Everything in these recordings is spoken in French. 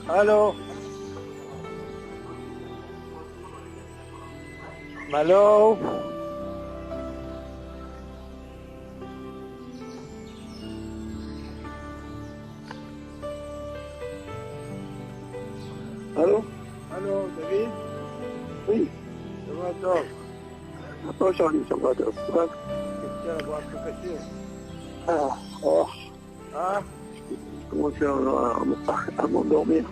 Allô? Allô? Allô? Allô, David? Oui. Ça va, Dov? Oh, Charlie, ça va, Dov. Ça va? Qu'est-ce qu'il y a là-bas à te casser? Ah, oh, Ah? je commence à m'endormir.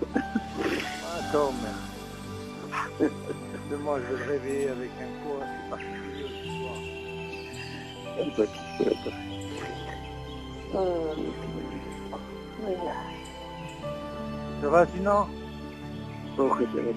Attends, mais. Justement, je vais le réveiller avec un cours assez particulier ce soir. Pas de souci, attends. Ça va sinon? Oh, c'est vrai.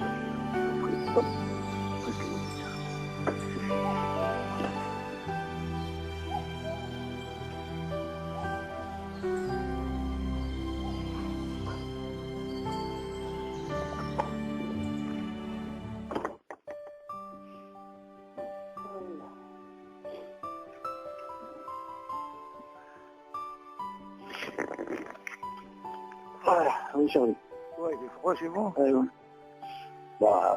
Voilà, oui, Charlie. Ouais, il fait froid chez vous? Ouais. Bah,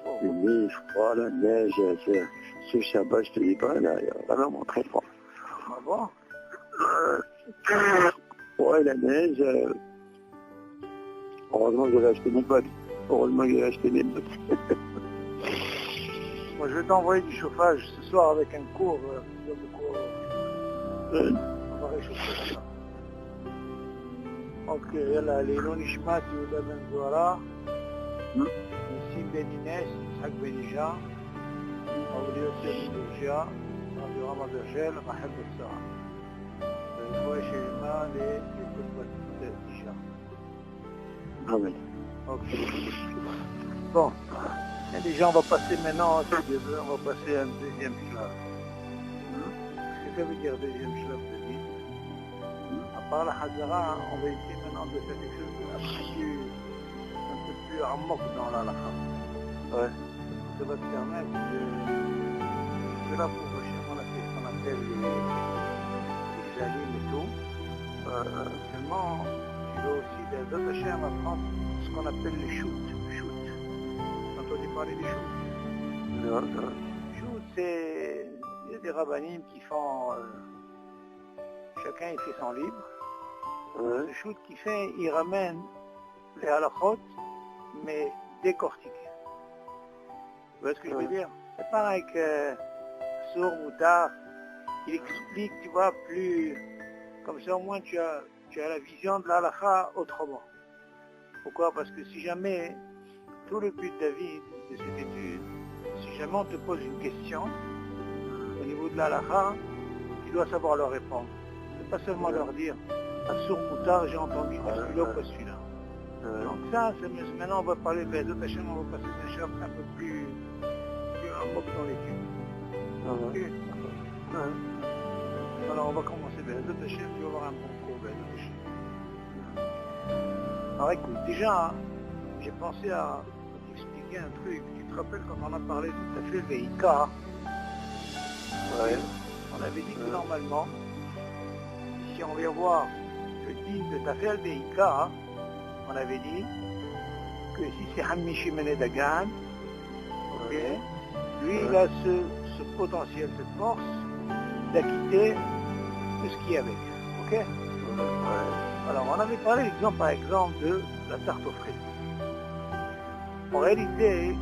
Oh. nuit, froid, la neige, ce sabbat, je te dis pas, là, il y a vraiment très froid. Ah bon? Ouais, la neige, heureusement que j'avais acheté mes bottes. Heureusement que j'avais acheté mes bottes. Moi, je vais t'envoyer du chauffage ce soir avec un cours. On va réchauffer ça. Donc, يلا ليلون نشمات يولا بن زورا نسيم بن إناس إسحاق بن هشام أولياء سيد برجيا ربي غما برجال محب الساعة الإخوة شيما لكتبة هشام. Amen. Ok. Bon, et déjà on va passer maintenant, on va passer à un deuxième shlav. Qu'est-ce que ça veut dire deuxième shlav de vie? À part la Hazara, on va essayer maintenant de faire quelque chose un peu plus amok dans la halakha. Ouais. Ça va te permettre de là pour on a fait ce qu'on appelle les jalim et tout. Seulement, tu dois aussi d'autres Hachem apprendre ce qu'on appelle les shoots. T'as entendu parler des shoots? Non. Shoot, c'est... Il y a des rabbinim qui font... chacun il fait son livre. Ouais. Le shoot qu'il fait, il ramène les halakhot, mais décortiqués. Tu vois ce que je veux dire? C'est pareil que Sour Moutard, il explique, tu vois, plus... Comme ça, au moins, tu as la vision de la halakha autrement. Pourquoi? Parce que si jamais, tout le but, David, de cette étude, si jamais on te pose une question, au niveau de la halakha, tu dois savoir leur répondre. C'est pas seulement leur dire, à Sour Moutard, j'ai entendu pas celui-là ou pas celui-là. Donc ça, maintenant, on va parler de Bezot Hashem, on va passer des choses un peu plus amok dans l'étude. Ok. Alors on va commencer Bezot Hashem, tu vas avoir un bon cours Bezot Hashem. Alors écoute, déjà, j'ai pensé à t'expliquer un truc. Tu te rappelles quand on a parlé de Tafel Veika? Ouais. On avait dit que normalement, si on vient voir le din de Tafel Veika, on avait dit que si c'est Hammi Shimene Dagan, okay, lui il a ce potentiel, cette force d'acquitter tout ce qu'il y a avec. Ok? Ouais. Alors on avait parlé par exemple de la tarte aux fraises. En réalité,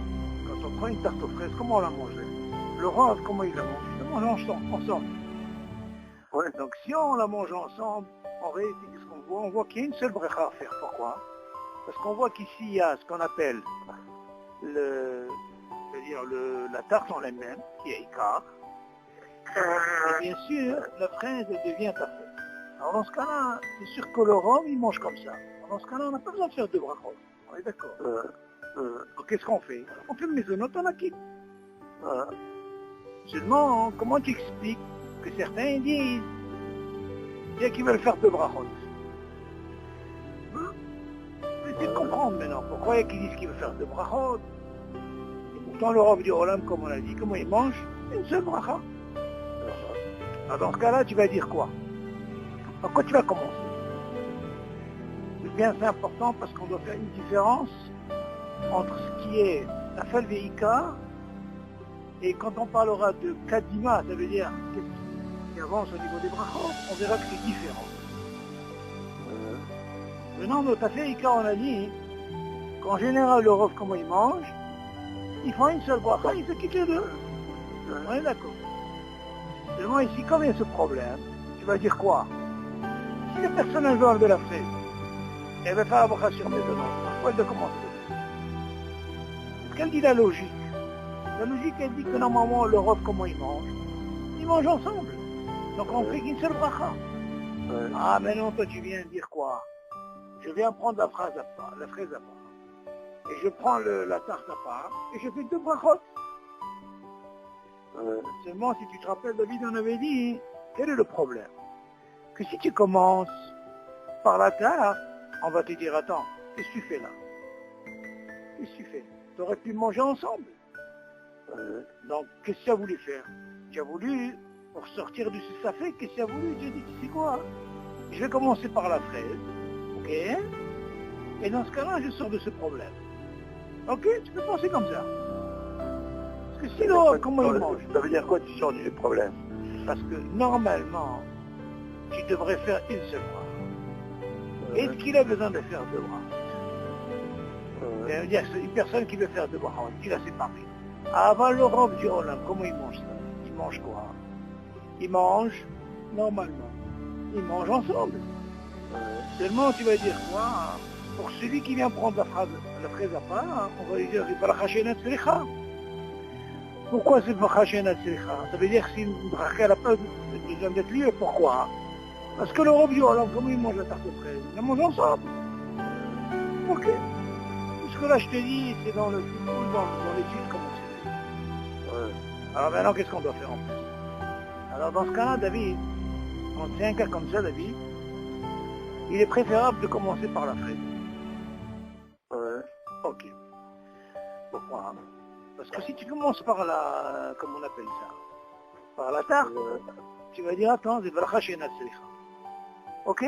quand on prend une tarte aux fraises, comment on la mangeait? Le rose, comment il la mange? Il la mange ensemble. Ouais. Donc si on la mange ensemble, en réalité, qu'est-ce qu'on voit? On voit qu'il y a une seule bracha à faire. Pourquoi? Parce qu'on voit qu'ici, il y a ce qu'on appelle la tarte en elle-même, qui est Ikar. Et bien sûr, la fraise, elle devient ta fraise. Alors dans ce cas-là, c'est sûr que le rhum, il mange comme ça. Alors, dans ce cas-là, on n'a pas besoin de faire deux brachot. On est d'accord. Donc qu'est-ce qu'on fait? On fait le maisonnote en acquis. Seulement, comment tu expliques que certains disent qu'il y a qui veulent faire deux brachot? Essayez de comprendre maintenant pourquoi il y a qui disent qu'ils veulent faire deux brachot. Et pourtant, le Rav du Olam, comme on l'a dit, comment il mange? Une seule bracha. Alors dans ce cas-là, tu vas dire quoi? Par quoi tu vas commencer? bien c'est important parce qu'on doit faire une différence entre ce qui est la Falveika et quand on parlera de Kadima, ça veut dire qu'est-ce qui avance au niveau des brachot, on verra que c'est différent. Maintenant, notre Falveika, on a dit qu'en général, le Rav, comment il mange, il font une seule bracha, il se quitte les deux. On est d'accord. Seulement ici, comme il y a ce problème, tu vas dire quoi? Si la personne a besoin de la fraise, elle va faire la bracha sur mes deux noms, pourquoi elle doit commencer? Parce qu'elle dit la logique. La logique, elle dit que normalement, le Rav, comment il mange? Ils mangent ensemble. Donc on fait qu'une seule bracha. Ah, mais non, toi, tu viens dire quoi? Je viens prendre la fraise à part, et je prends la tarte à part, et je fais deux brachot. Seulement, si tu te rappelles, David en avait dit, quel est le problème? Que si tu commences par la tarte, on va te dire, attends, qu'est-ce que tu fais là? Qu'est-ce que tu fais? Tu aurais pu manger ensemble. Donc, qu'est-ce que tu as voulu faire? Tu as voulu, pour sortir du safé, qu'est-ce que tu as voulu? Tu as dit, tu sais quoi? Je vais commencer par la fraise, ok? Et dans ce cas-là, je sors de ce problème. Ok? Tu peux penser comme ça. Parce que sinon, comment il mange? Ça veut dire quoi, tu sors du problème? Parce que normalement, tu devrais faire une seule bracha. Est-ce qu'il a besoin de faire deux brachas? C'est-à-dire, c'est une personne qui veut faire deux brachas, il a séparé. Avant le Rav du Olam, comment il mange ça? Il mange quoi? Il mange normalement. Ils mangent ensemble. Seulement, tu vas dire quoi? Pour celui qui vient prendre la fraise à part, on va lui dire, c'est bracha she'ena tzricha. Pourquoi c'est bracha she'ena tzricha? Ça veut dire que c'est une bracha qui n'a pas besoin d'être liée. Pourquoi? Parce que le Rav du Olam, comment il mange la tarte aux fraises? Ils la mangent ensemble. Ok. Puisque là, je te dis, c'est dans l'étude, comment c'est. Alors maintenant, qu'est-ce qu'on doit faire en plus? Alors dans ce cas-là, David, quand c'est un cas comme ça, David, il est préférable de commencer par la fraise. Ok. Pourquoi? Parce que si tu commences par la, comment on appelle ça, par la tarte, tu vas dire, attends, c'est bracha she'ena tzricha. Ok?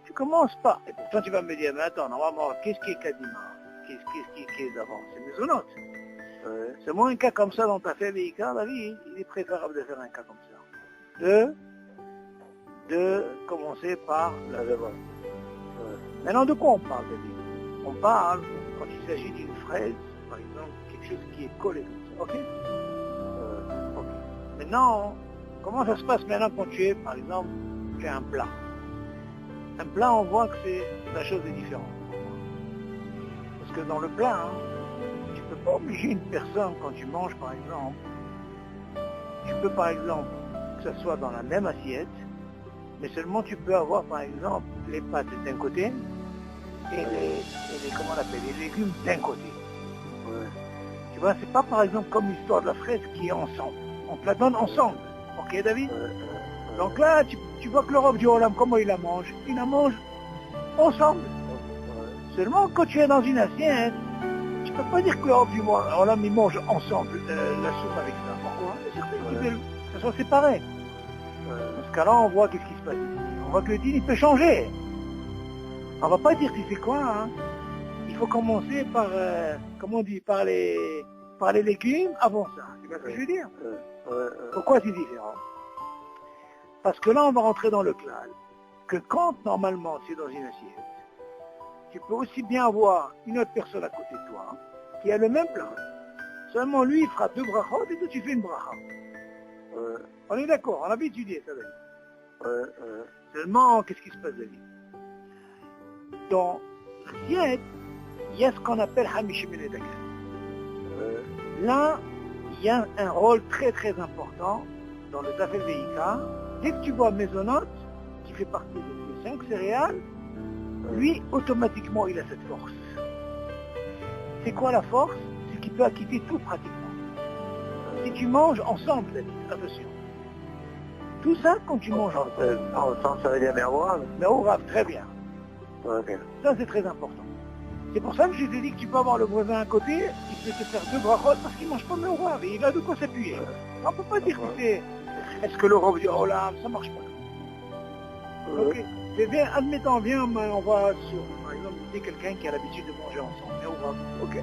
Tu commences pas. Et pourtant tu vas me dire, mais attends, normalement, qu'est-ce qui est kadima? Qu'est-ce qui est d'avant? C'est mezonot. C'est moins un cas comme ça dont tu as fait Veika, David, il est préférable de faire un cas comme ça. De commencer par la devant. Maintenant, de quoi on parle, David? On parle, quand il s'agit d'une fraise, par exemple, quelque chose qui est collé comme ça, ok? Ok. Maintenant, comment ça se passe maintenant quand tu es, par exemple, tu as un plat? Un plat, on voit que la chose est différente. Parce que dans le plat, tu ne peux pas obliger une personne, quand tu manges, par exemple, tu peux, par exemple, que ce soit dans la même assiette, mais seulement tu peux avoir, par exemple, les pâtes d'un côté et les comment on appelle, les légumes d'un côté. Tu vois, c'est pas, par exemple, comme l'histoire de la fraise qui est ensemble. On te la donne ensemble. Ok, David? Donc là, tu vois que le Rav du Olam, comment il la mange? Il la mange ensemble. Seulement, quand tu es dans une assiette, tu peux pas dire que le Rav du Olam, il mange ensemble la soupe avec ça. Pourquoi? C'est certain qu'il veut que ça soit séparé. Dans ce cas-là, on voit qu'est-ce qui se passe ici. On voit que le din, il peut changer. On va pas dire, tu sais quoi, il faut commencer par, comment on dit, par les légumes avant ça. Tu vois ce que je veux dire? Pourquoi c'est différent? Parce que là, on va rentrer dans le clal. Que quand, normalement, c'est dans une assiette, tu peux aussi bien avoir une autre personne à côté de toi, qui a le même plat. Seulement, lui, il fera deux brachot et toi, tu fais une bracha. On est d'accord, on avait étudié ça, David. Seulement, qu'est-ce qui se passe, David? Dans l'assiette, il y a ce qu'on appelle Hamishim Nedaka. Là, il y a un rôle très très important dans le Tafel Veika. Dès que tu vois Mezonot, qui fait partie des 5 céréales, lui, automatiquement, il a cette force. C'est quoi la force? C'est qu'il peut acquitter tout pratiquement. Si tu manges ensemble, David, attention. Tout ça, quand tu manges Ensemble, ça veut dire Merourav? Merourav, très bien. Okay. Ça, c'est très important. C'est pour ça que je t'ai dit que tu peux avoir le voisin à côté, il peut te faire deux brachot parce qu'il ne mange pas Merourav et il a de quoi s'appuyer. On ne peut pas dire que c'est... Est-ce que le Rav du Olam, ça marche pas? Ok. Viens, admettons, on va sur, par exemple, c'est quelqu'un qui a l'habitude de manger ensemble. Méorav. Ok.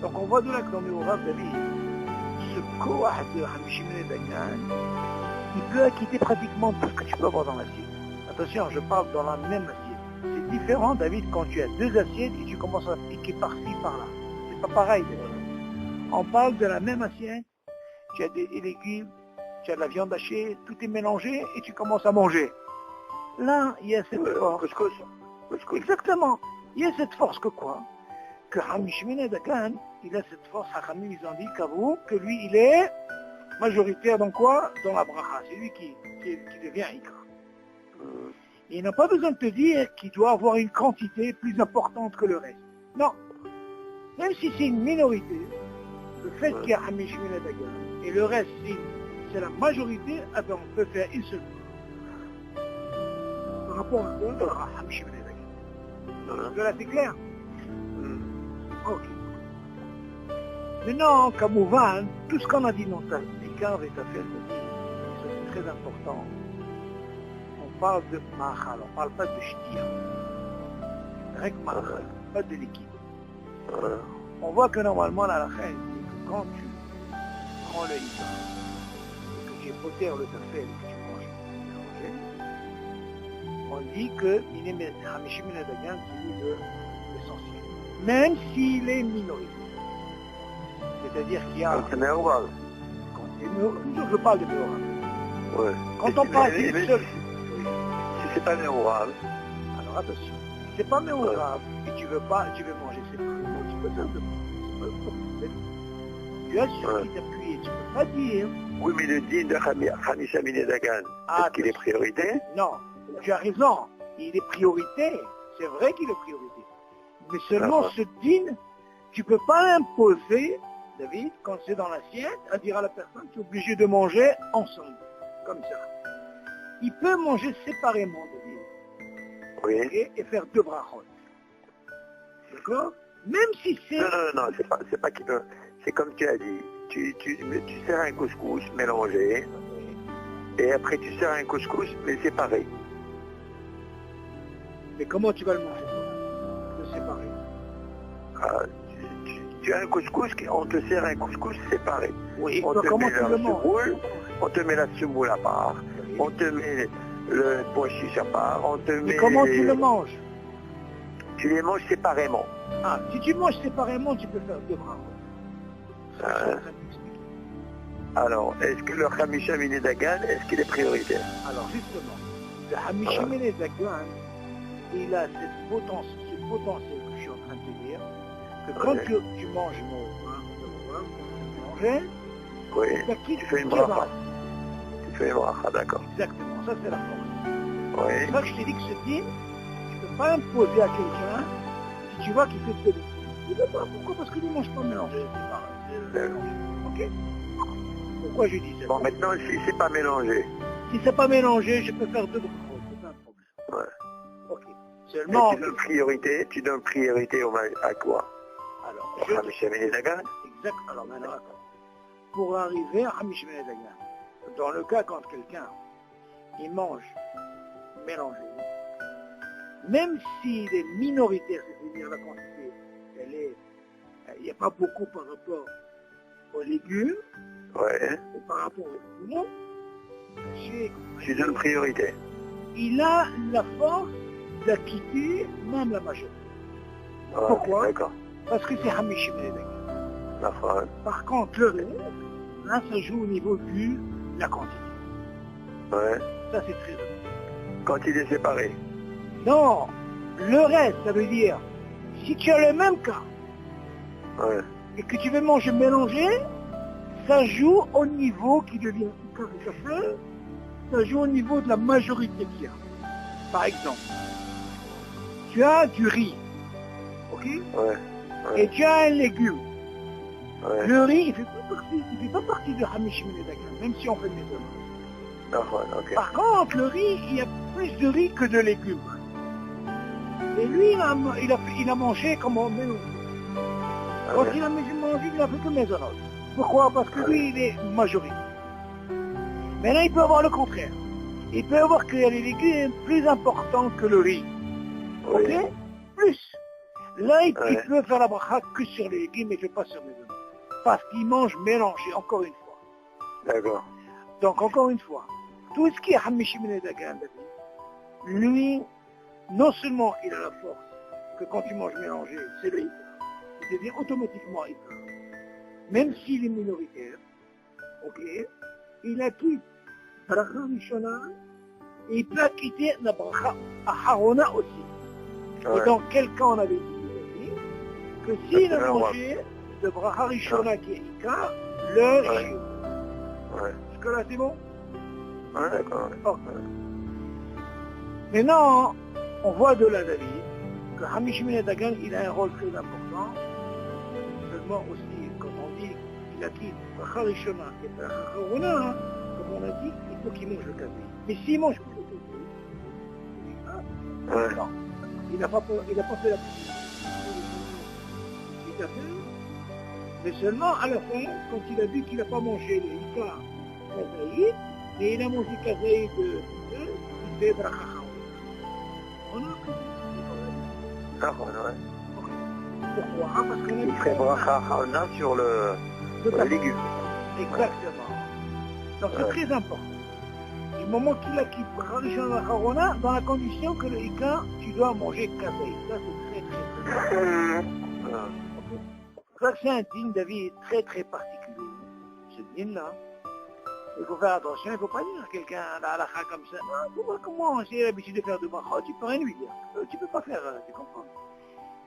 Donc on voit de là que dans Méorav, ce koah de Hamishimene Dagan, il peut acquitter pratiquement tout ce que tu peux avoir dans l'assiette. Attention, je parle dans la même assiette. C'est différent, David, quand tu as deux assiettes et tu commences à piquer par-ci, par-là. C'est pas pareil. On parle de la même assiette, tu as des légumes, tu as de la viande hachée, tout est mélangé et tu commences à manger. Là, il y a cette force. Couscous. Exactement. Il y a cette force que quoi? Que Hamishimene Dagan, il a cette force, Hachamim, ils ont dit qu'avou, que lui, il est majoritaire dans quoi? Dans la bracha. C'est lui qui devient Ikra. Il n'a pas besoin de te dire qu'il doit avoir une quantité plus importante que le reste. Non. Même si c'est une minorité, le fait qu'il y a Hamishimene Dagan et le reste, c'est la majorité, eh bien, on peut faire une seule fois. Par rapport à quoi? Hamishimene Dagan. Là, c'est clair? Ok. Maintenant, Kamouvan, tout ce qu'on a dit dans ta Ikar et ta fête, ça c'est très important. On parle de Mahal, on ne parle pas de Shtia. Rien que Mahal, pas de liquide. On voit que normalement, la lacha, elle dit que quand tu prends le Ikar, que tu potères le café et que tu manges, on dit que Hamishimene Dagan, c'est l'essentiel. Même s'il est minoritaire. C'est-à-dire qu'il y a... C'est Méorav. Toujours je parle de Méorav. Ouais. Quand on parle d'une seule... Si c'est pas Méorav. Alors attention, si c'est pas Méorav et tu veux manger séparément, tu peux simplement. Tu as sur qui t'appuyer, tu peux pas dire... Oui, mais le din de Hamishimene Dagan, est-ce qu'il est priorité? Non, tu as raison, il est priorité, c'est vrai qu'il est priorité. Mais seulement ce din, tu ne peux pas l'imposer, David, quand c'est dans l'assiette, à dire à la personne, tu es obligé de manger ensemble, comme ça. Il peut manger séparément, David, oui. Et faire deux brachot. D'accord? Même si c'est... Non, c'est pas qu'il peut. C'est comme tu as dit, tu sers un couscous mélangé, et après tu sers un couscous, mais séparé. Mais comment tu vas le manger? Séparé. Tu as un couscous, on te sert un couscous séparé. Oui, on te comment met tu le manges? On te met la semoule à part, oui. On te met le pois chiche à part, on te met... comment tu le manges? Tu les manges séparément. Ah, si tu manges séparément, tu peux faire deux bras. Alors, est-ce que le Hamishimene Dagan, est-ce qu'il est prioritaire? Alors justement, le Hamishimene Dagan, il a ce potentiel que je suis en train de te dire, que quand tu manges tu fais une bracha. Tu fais une bracha, d'accord. Exactement, ça c'est la force. Oui. C'est ça que je t'ai dit que ce din, tu ne peux pas imposer à quelqu'un si tu vois qu'il fait de je ne sais pas pourquoi, parce qu'il ne mange pas mélangé. C'est pas mélangé. Ok? Pourquoi je dis ça? Bon, maintenant, si c'est pas mélangé. Si c'est pas mélangé, je peux faire deux brachot, c'est pas un problème. Ouais. Ok. Seulement... Tu donnes priorité à quoi? Alors, au Hamishimene Dagan? Exact. Alors maintenant, attends. Pour arriver à Hamishimene Dagan, dans le cas quand quelqu'un, il mange mélangé, même s'il est minoritaire, c'est-à-dire la quantité, il n'y a pas beaucoup par rapport aux légumes, ou par rapport aux légumes, tu donnes priorité. Il a la force d'acquitter même la majorité. Pourquoi? Parce que c'est Hamishimene Dagan. Par contre, le reste, là, ça joue au niveau de la quantité. Ouais. Ça, c'est très important. Quand il est séparé? Non, le reste, ça veut dire, si tu as le même cas, et que tu veux manger mélangé, ça joue au niveau qui devient café, ça joue au niveau de la majorité qu'il y a. Par exemple, tu as du riz, ok? Et tu as un légume. Le riz, il ne fait pas partie de Hamishimene Dagan, même si on fait des hommes. Par contre, le riz, il y a plus de riz que de légumes. Et lui, il a mangé comme on mélange. Quand il a mangé, il a fait que mes autres. Pourquoi? Parce que lui, il est majoritaire. Mais là, il peut avoir le contraire. Il peut y avoir qu'il y a les légumes plus importants que le riz. Ok? Oui. Plus. Là, il peut faire la bracha que sur les légumes et pas sur les œufs. Parce qu'il mange mélangé, encore une fois. D'accord. Donc, encore une fois, tout ce qui est Hamishi Min Dagan, lui, non seulement il a la force que quand tu manges mélangé, c'est le Ikar. Il devient automatiquement Ikar. Même s'il est minoritaire, ok, il acquitte bracha Rishona et il peut acquitter la bracha Aharona aussi. Ouais. Et dans quel cas on avait dit que s'il a mangé de bracha Rishona qui est Ikar, le Shiur. Ouais. Jusque là c'est bon? Ouais, d'accord. Oh. Maintenant, on voit de là, David, que Hamish Min Dagan, il a un rôle très important. Seulement aussi, quand on dit qu'il acquitte bracha Rishona et bracha Aharona, comme on a dit, il faut qu'il mange le café. Mais s'il mange plus le café, non, il n'a pas fait la il a fait, mais seulement à la fin, quand il a vu qu'il n'a pas mangé le Ikar Kazaïd, et il a mangé Kazaïd il fait bracha Aharona. On a D'accord, ouais. Pourquoi? Parce qu'on a Il ferait bracha Aharona sur les légumes. Exactement. Donc c'est très important. Du moment qu'il a quitté bracha Rishona Aharona, dans la condition que le Ikar, tu dois manger Kazaïd. Ça c'est très important. Ça c'est un dîne, David, très particulier. Ce dîne-là. Il faut faire attention, il ne faut pas dire à quelqu'un à la halakha comme ça. Non, tu vois comment j'ai l'habitude de faire de bracha, tu peux rien lui dire. Tu peux pas faire, tu comprends.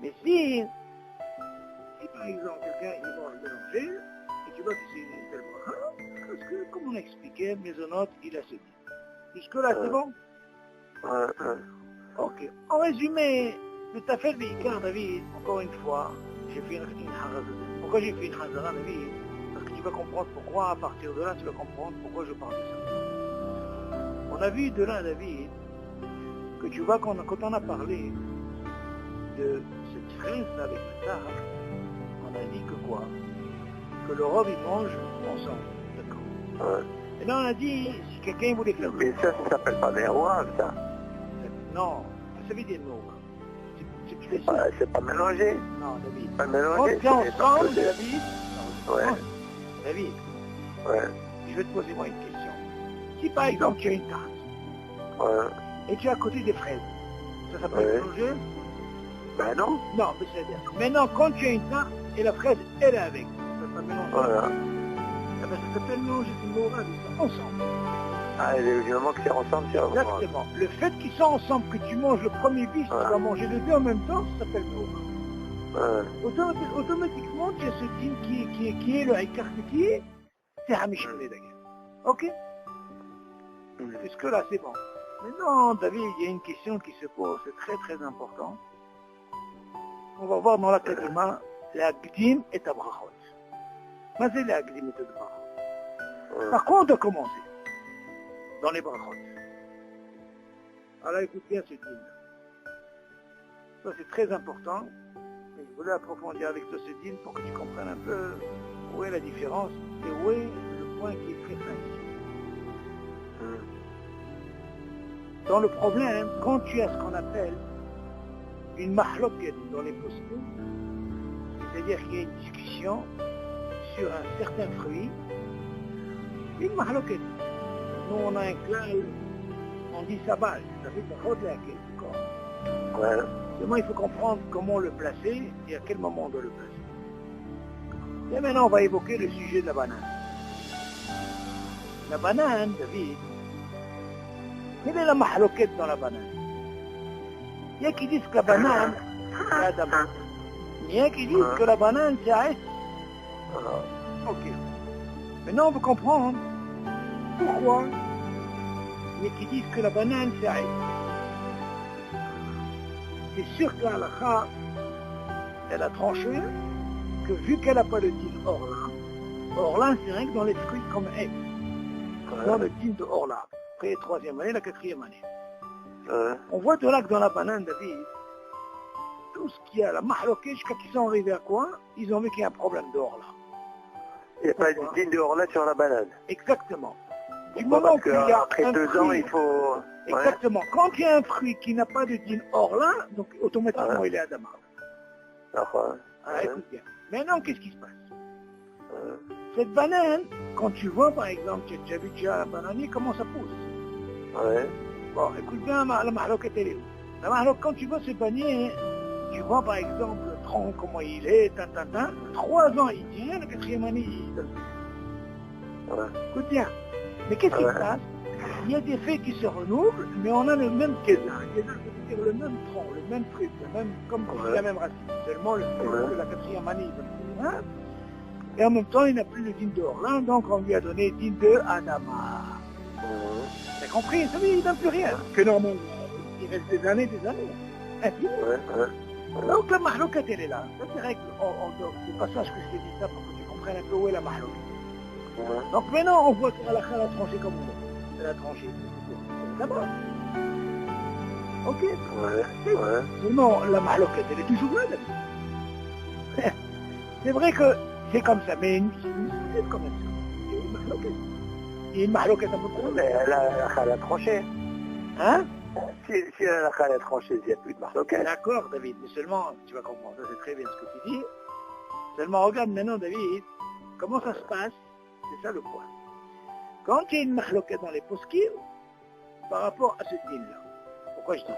Mais si par exemple quelqu'un il mange mélanger, et tu vois que c'est une telle bracha, parce que comme on a expliqué, Mésonote, il a ce dit. Jusque-là, c'est bon? Ok. En résumé, le tafel Ikar, David, encore une fois, j'ai fait une hazara. Pourquoi j'ai fait une hazara, David? Parce que tu vas comprendre pourquoi, à partir de là, tu vas comprendre pourquoi je parle de ça. On a vu de là, David, que tu vois quand on a parlé de cette fraise avec la tarte, on a dit que quoi? Que le robe, il mange ensemble. D'accord. Et là, on a dit, si quelqu'un voulait faire... Mais ça s'appelle pas des rois, ça. Non, ça veut dire non. C'est pas mélangé. Non, David. Pas mélangé. Quand c'est ensemble, David... Ouais. David, Ouais. je vais te poser moi une question. Si par exemple tu as une tarte et tu as à côté des fraises, ça s'appelle mélanger? Ben non. Non, mais c'est-à-dire. Maintenant, quand tu as une tarte et la fraise, elle est avec, ça s'appelle mélanger. Voilà. Eh ben, ça s'appelle mélanger, c'est moral, ils sont ensemble. Ah, du moment que c'est ensemble, c'est ensemble. Exactement. Le fait qu'ils sont ensemble, que tu manges le premier bis, tu vas manger les deux en même temps, ça s'appelle moral. Automatiquement, tu as ce dîme qui est le Ikar qui est, c'est Hamish Min Dagan. Ok? Jusque là, c'est bon. Maintenant, David, il y a une question qui se pose, c'est très important. On va voir dans la Kadima, la Gdim et ta Brachot. Mais c'est la Gdim et ta Brachot. Par contre, on doit commencer dans les Brachot. Alors écoute bien ce dîme. Ça, c'est très important. Et je voulais approfondir avec toi ce dîme pour que tu comprennes un peu où est la différence et où est le point qui est très fin ici. Dans le problème, quand tu as ce qu'on appelle une mahloket dans les postes, c'est-à-dire qu'il y a une discussion sur un certain fruit, une mahloket. Nous, on a un clal, on dit sabal, ça fait qu'on rôde la d'accord. Ouais. Seulement, il faut comprendre comment le placer et à quel moment on doit le placer. Et maintenant, on va évoquer le sujet de la banane. La banane, David, quelle est la mahloquette dans la banane? Il y a qui disent que la banane, c'est Adam. Il y a qui disent que la banane, c'est Aïs. Ok. Maintenant, on veut comprendre pourquoi il y a qui disent que la banane, c'est Aïs. C'est sûr que l'Alakha, elle a tranché que vu qu'elle n'a pas le din Orla, c'est rien que dans les fruits comme Aïs. Dans le din de Orla. Après la troisième année, la quatrième année. On voit de là que dans la banane, David, tout ce qu'il y a, la mahloquée, jusqu'à qu'ils sont arrivés à quoi? Ils ont vu qu'il y a un problème de Orla. Il n'y a pas de din de Orla sur la banane. Exactement. Du Pourquoi? moment Parce qu'il y a qu'après un 2 ans, fruit, il faut... Ouais. exactement, quand il y a un fruit qui n'a pas de din or là, donc automatiquement Ouais. il est Adama. D'accord. Ah, écoute bien. Maintenant, qu'est-ce qui se passe? Ouais. Cette banane, quand tu vois par exemple, tu as déjà vu déjà un bananier, comment ça pousse? Ouais. Bon, écoute bien la mahloquette elle est où? La mahloquette, quand tu vois ce panier, tu vois par exemple le tronc, comment il est, 3 ans il tient, le 4e année il donne. Ouais. Écoute bien. Mais qu'est-ce qui Ouais. se passe? Il y a des faits qui se renouvelent, mais on a le même kézar. Kézar, c'est-à-dire le même tronc, le même truc, comme Ouais. la même racine. Seulement le fait Ouais. que la 4e année il donne plus rien. Et en même temps, il n'a plus le din de Orlin, donc on lui a donné din de Adama. T'as compris? Ça veut dire qu'il ne donne plus rien. Que normalement, il reste des années. Infini. Ouais. Ouais. Donc la mahloquette, elle est là. Ça, c'est vrai que le passage que je t'ai dit ça pour que tu comprennes un peu où est la mahloquette. Ouais. Donc maintenant, on voit qu'à la fin, elle a tranché comme on veut. Elle a tranché. D'abord. Ok. Ouais. Ouais. Seulement, la mahloquette, elle est toujours là, là. C'est vrai que c'est comme ça, mais c'est comme ça. C'est une mahloquette. Il y a une mahloquette un peu trop. Mais elle a tranché. Hein? Si elle a tranché, il n'y a plus de marloquette. D'accord, David, mais seulement, tu vas comprendre, ça c'est très bien ce que tu dis. Seulement, regarde maintenant, David, comment ça se passe? C'est ça le point. Quand il y a une mahloquette dans les poskim, par rapport à ce din-là, pourquoi je dis ça?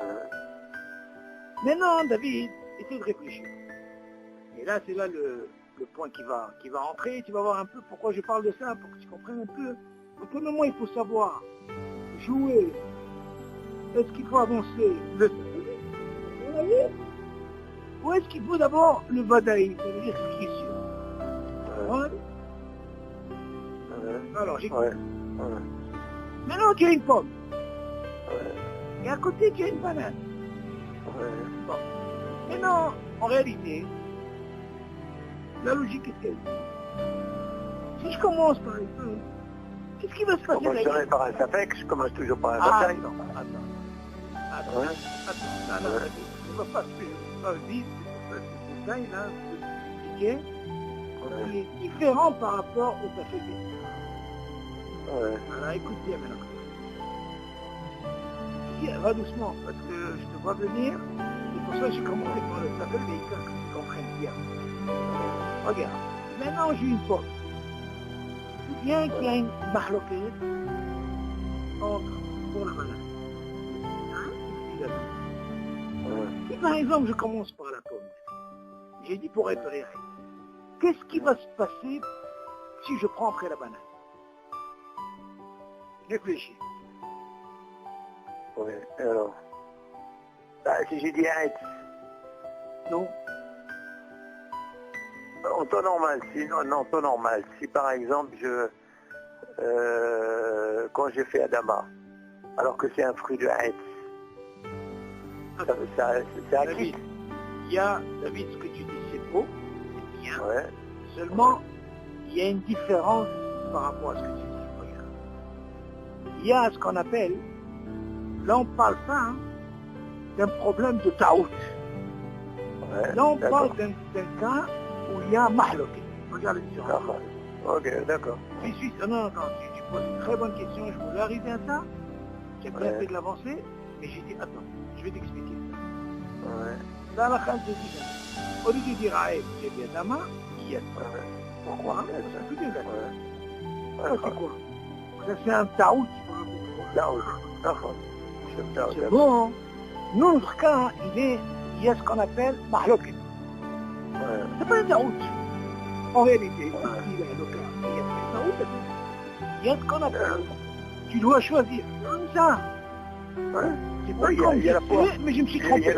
Maintenant, David, essaie de réfléchir. Et là, c'est là le point qui va entrer. Tu vas voir un peu pourquoi je parle de ça, pour que tu comprennes un peu. À quel moment il faut savoir jouer? Est-ce qu'il faut avancer le salut? Ou est-ce qu'il faut d'abord le vadaï, ça veut dire ce qui est sûr? Ouais. Alors, j'écoute. Ouais. Ouais. Maintenant, tu as une pomme. Ouais. Et à côté, tu as une banane. Ouais. Bon. Maintenant, en réalité, la logique est qu'elle dit. Si je commence par exemple, qu'est-ce qui va se passer? Comment je serai par un safek, je commence toujours par un bataille. Attends. Ouais. Non, Ouais. je ne vais pas vite, ce détail là, je vais expliquer. Ouais. Il est différent par rapport au café. Ouais. Voilà, écoute bien maintenant. Ici, va doucement, parce que je te vois venir, c'est pour ça que j'ai commencé par le café, mais que tu comprennes bien. Regarde, maintenant j'ai une pomme. Tu bien qu'il y a une mahloquette pour la banane. Hein? Si par exemple je commence par la pomme, j'ai dit pour être réel, qu'est-ce qui va se passer si je prends après la banane? Réfléchis. Oui, alors. Bah, si j'ai dit arrête, Non. en temps normal, en temps normal, si par exemple quand j'ai fait Adama, alors que c'est un fruit de arrête, c'est acquis. David, il y a, David, ce que tu dis, c'est beau, c'est bien. Ouais. Seulement, il y a une différence par rapport à ce que tu dis. Regarde. Il y a ce qu'on appelle, là on ne parle pas hein, d'un problème de taout. Ouais. Là on D'accord. parle d'un cas où il y a mahloquet. Regarde la différence. D'accord. Ok, d'accord. Non, tu poses une très bonne question, je voulais arriver à ça. J'ai bien Ouais. fait de l'avancer, mais j'ai dit, attends, je vais t'expliquer ça. Ouais. Là, la phrase de dit, au lieu de dire Aïe, j'ai bien Dama, il y a ça. Ouais. Pourquoi? Parce que c'est plus bien. Ouais. Ça, c'est quoi? Ça, c'est un taout. Taout. D'accord. C'est bon, hein? Nous, notre cas, il y a ce qu'on appelle mahloquet. Ouais. C'est pas un taout. En réalité, il y a le cas, il y a un taout. Il y a ce qu'on appelle. Tu dois choisir. Comme ça. Ouais. C'est pas Oui, comme il y a la je pomme. sais, mais je me suis Il y trompé. a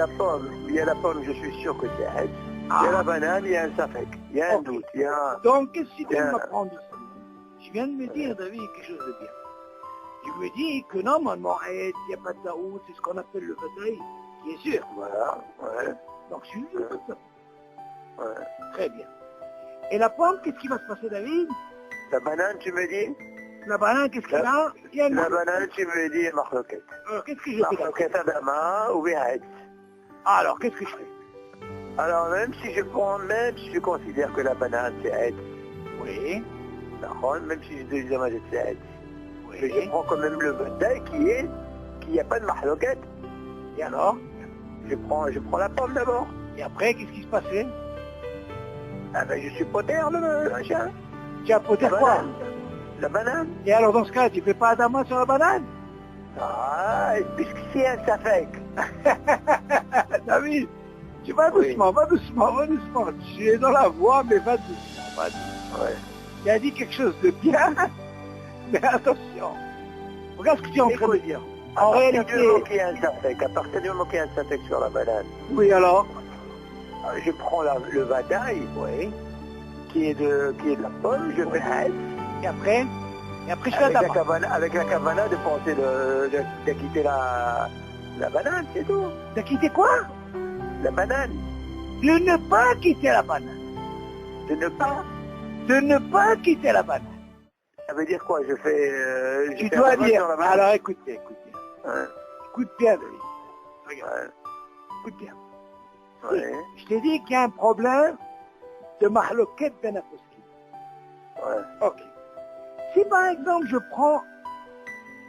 la pomme, je suis sûr que c'est arrête. Il y a la banane, il y a un safek. Il y a un Ok. doute. Il y a... Donc, qu'est-ce que tu viens de Bien. m'apprendre ici? Tu viens de me dire, David, quelque chose de bien. Tu me dis que normalement, il n'y a pas de taout, c'est ce qu'on appelle le bataille, qui est sûr. Voilà. Ouais. Donc, je suis sûr que ça. Ouais. Très bien. Et la pomme, qu'est-ce qui va se passer, David? La banane, tu me dis? La banane, qu'est-ce qu'il y a? Il y a une La banane, tu me dis marloquette. Alors, qu'est-ce que je fais là? Marloquette Adama ou Bihaït. Alors, qu'est-ce que je fais? Alors, même si je considère que la banane, c'est Aït. Oui, D'accord. Même si je dis que c'est Aït. Mais je prends quand même le vadaï qu'il n'y a pas de mahloket. Et alors? Je prends la pomme d'abord. Et après, qu'est-ce qui se passait? Ah ben je suis poter le machin. Tu as poté quoi? La banane. Et alors dans ce cas, tu fais pas Adama sur la banane? Ah, puisque c'est un safek. David, tu vas doucement, va doucement, va doucement. Tu es dans la voie, mais va doucement, va doucement. Ouais. Tu as dit quelque chose de bien, mais attention. Regarde ce que tu es en train de dire. En réalité... À partir du moment qu'il y a un safek sur la banane, Oui, alors? je prends le vadaï, Oui. qui est de la pomme, je fais un S. Et après je fais Adama. Avec la cavana de penser de quitter la banane, c'est tout. De quitter quoi? La banane. De ne pas quitter la banane. De ne pas. De ne pas quitter la banane. Ça veut dire quoi? Je fais... Tu dois dire... Alors écoutez. Ouais. Écoute bien, David. Regarde. Ouais. Écoute bien. Ouais. Je t'ai dit qu'il y a un problème de mahloket ben aposkim. Ouais. Ok. Si par exemple je prends,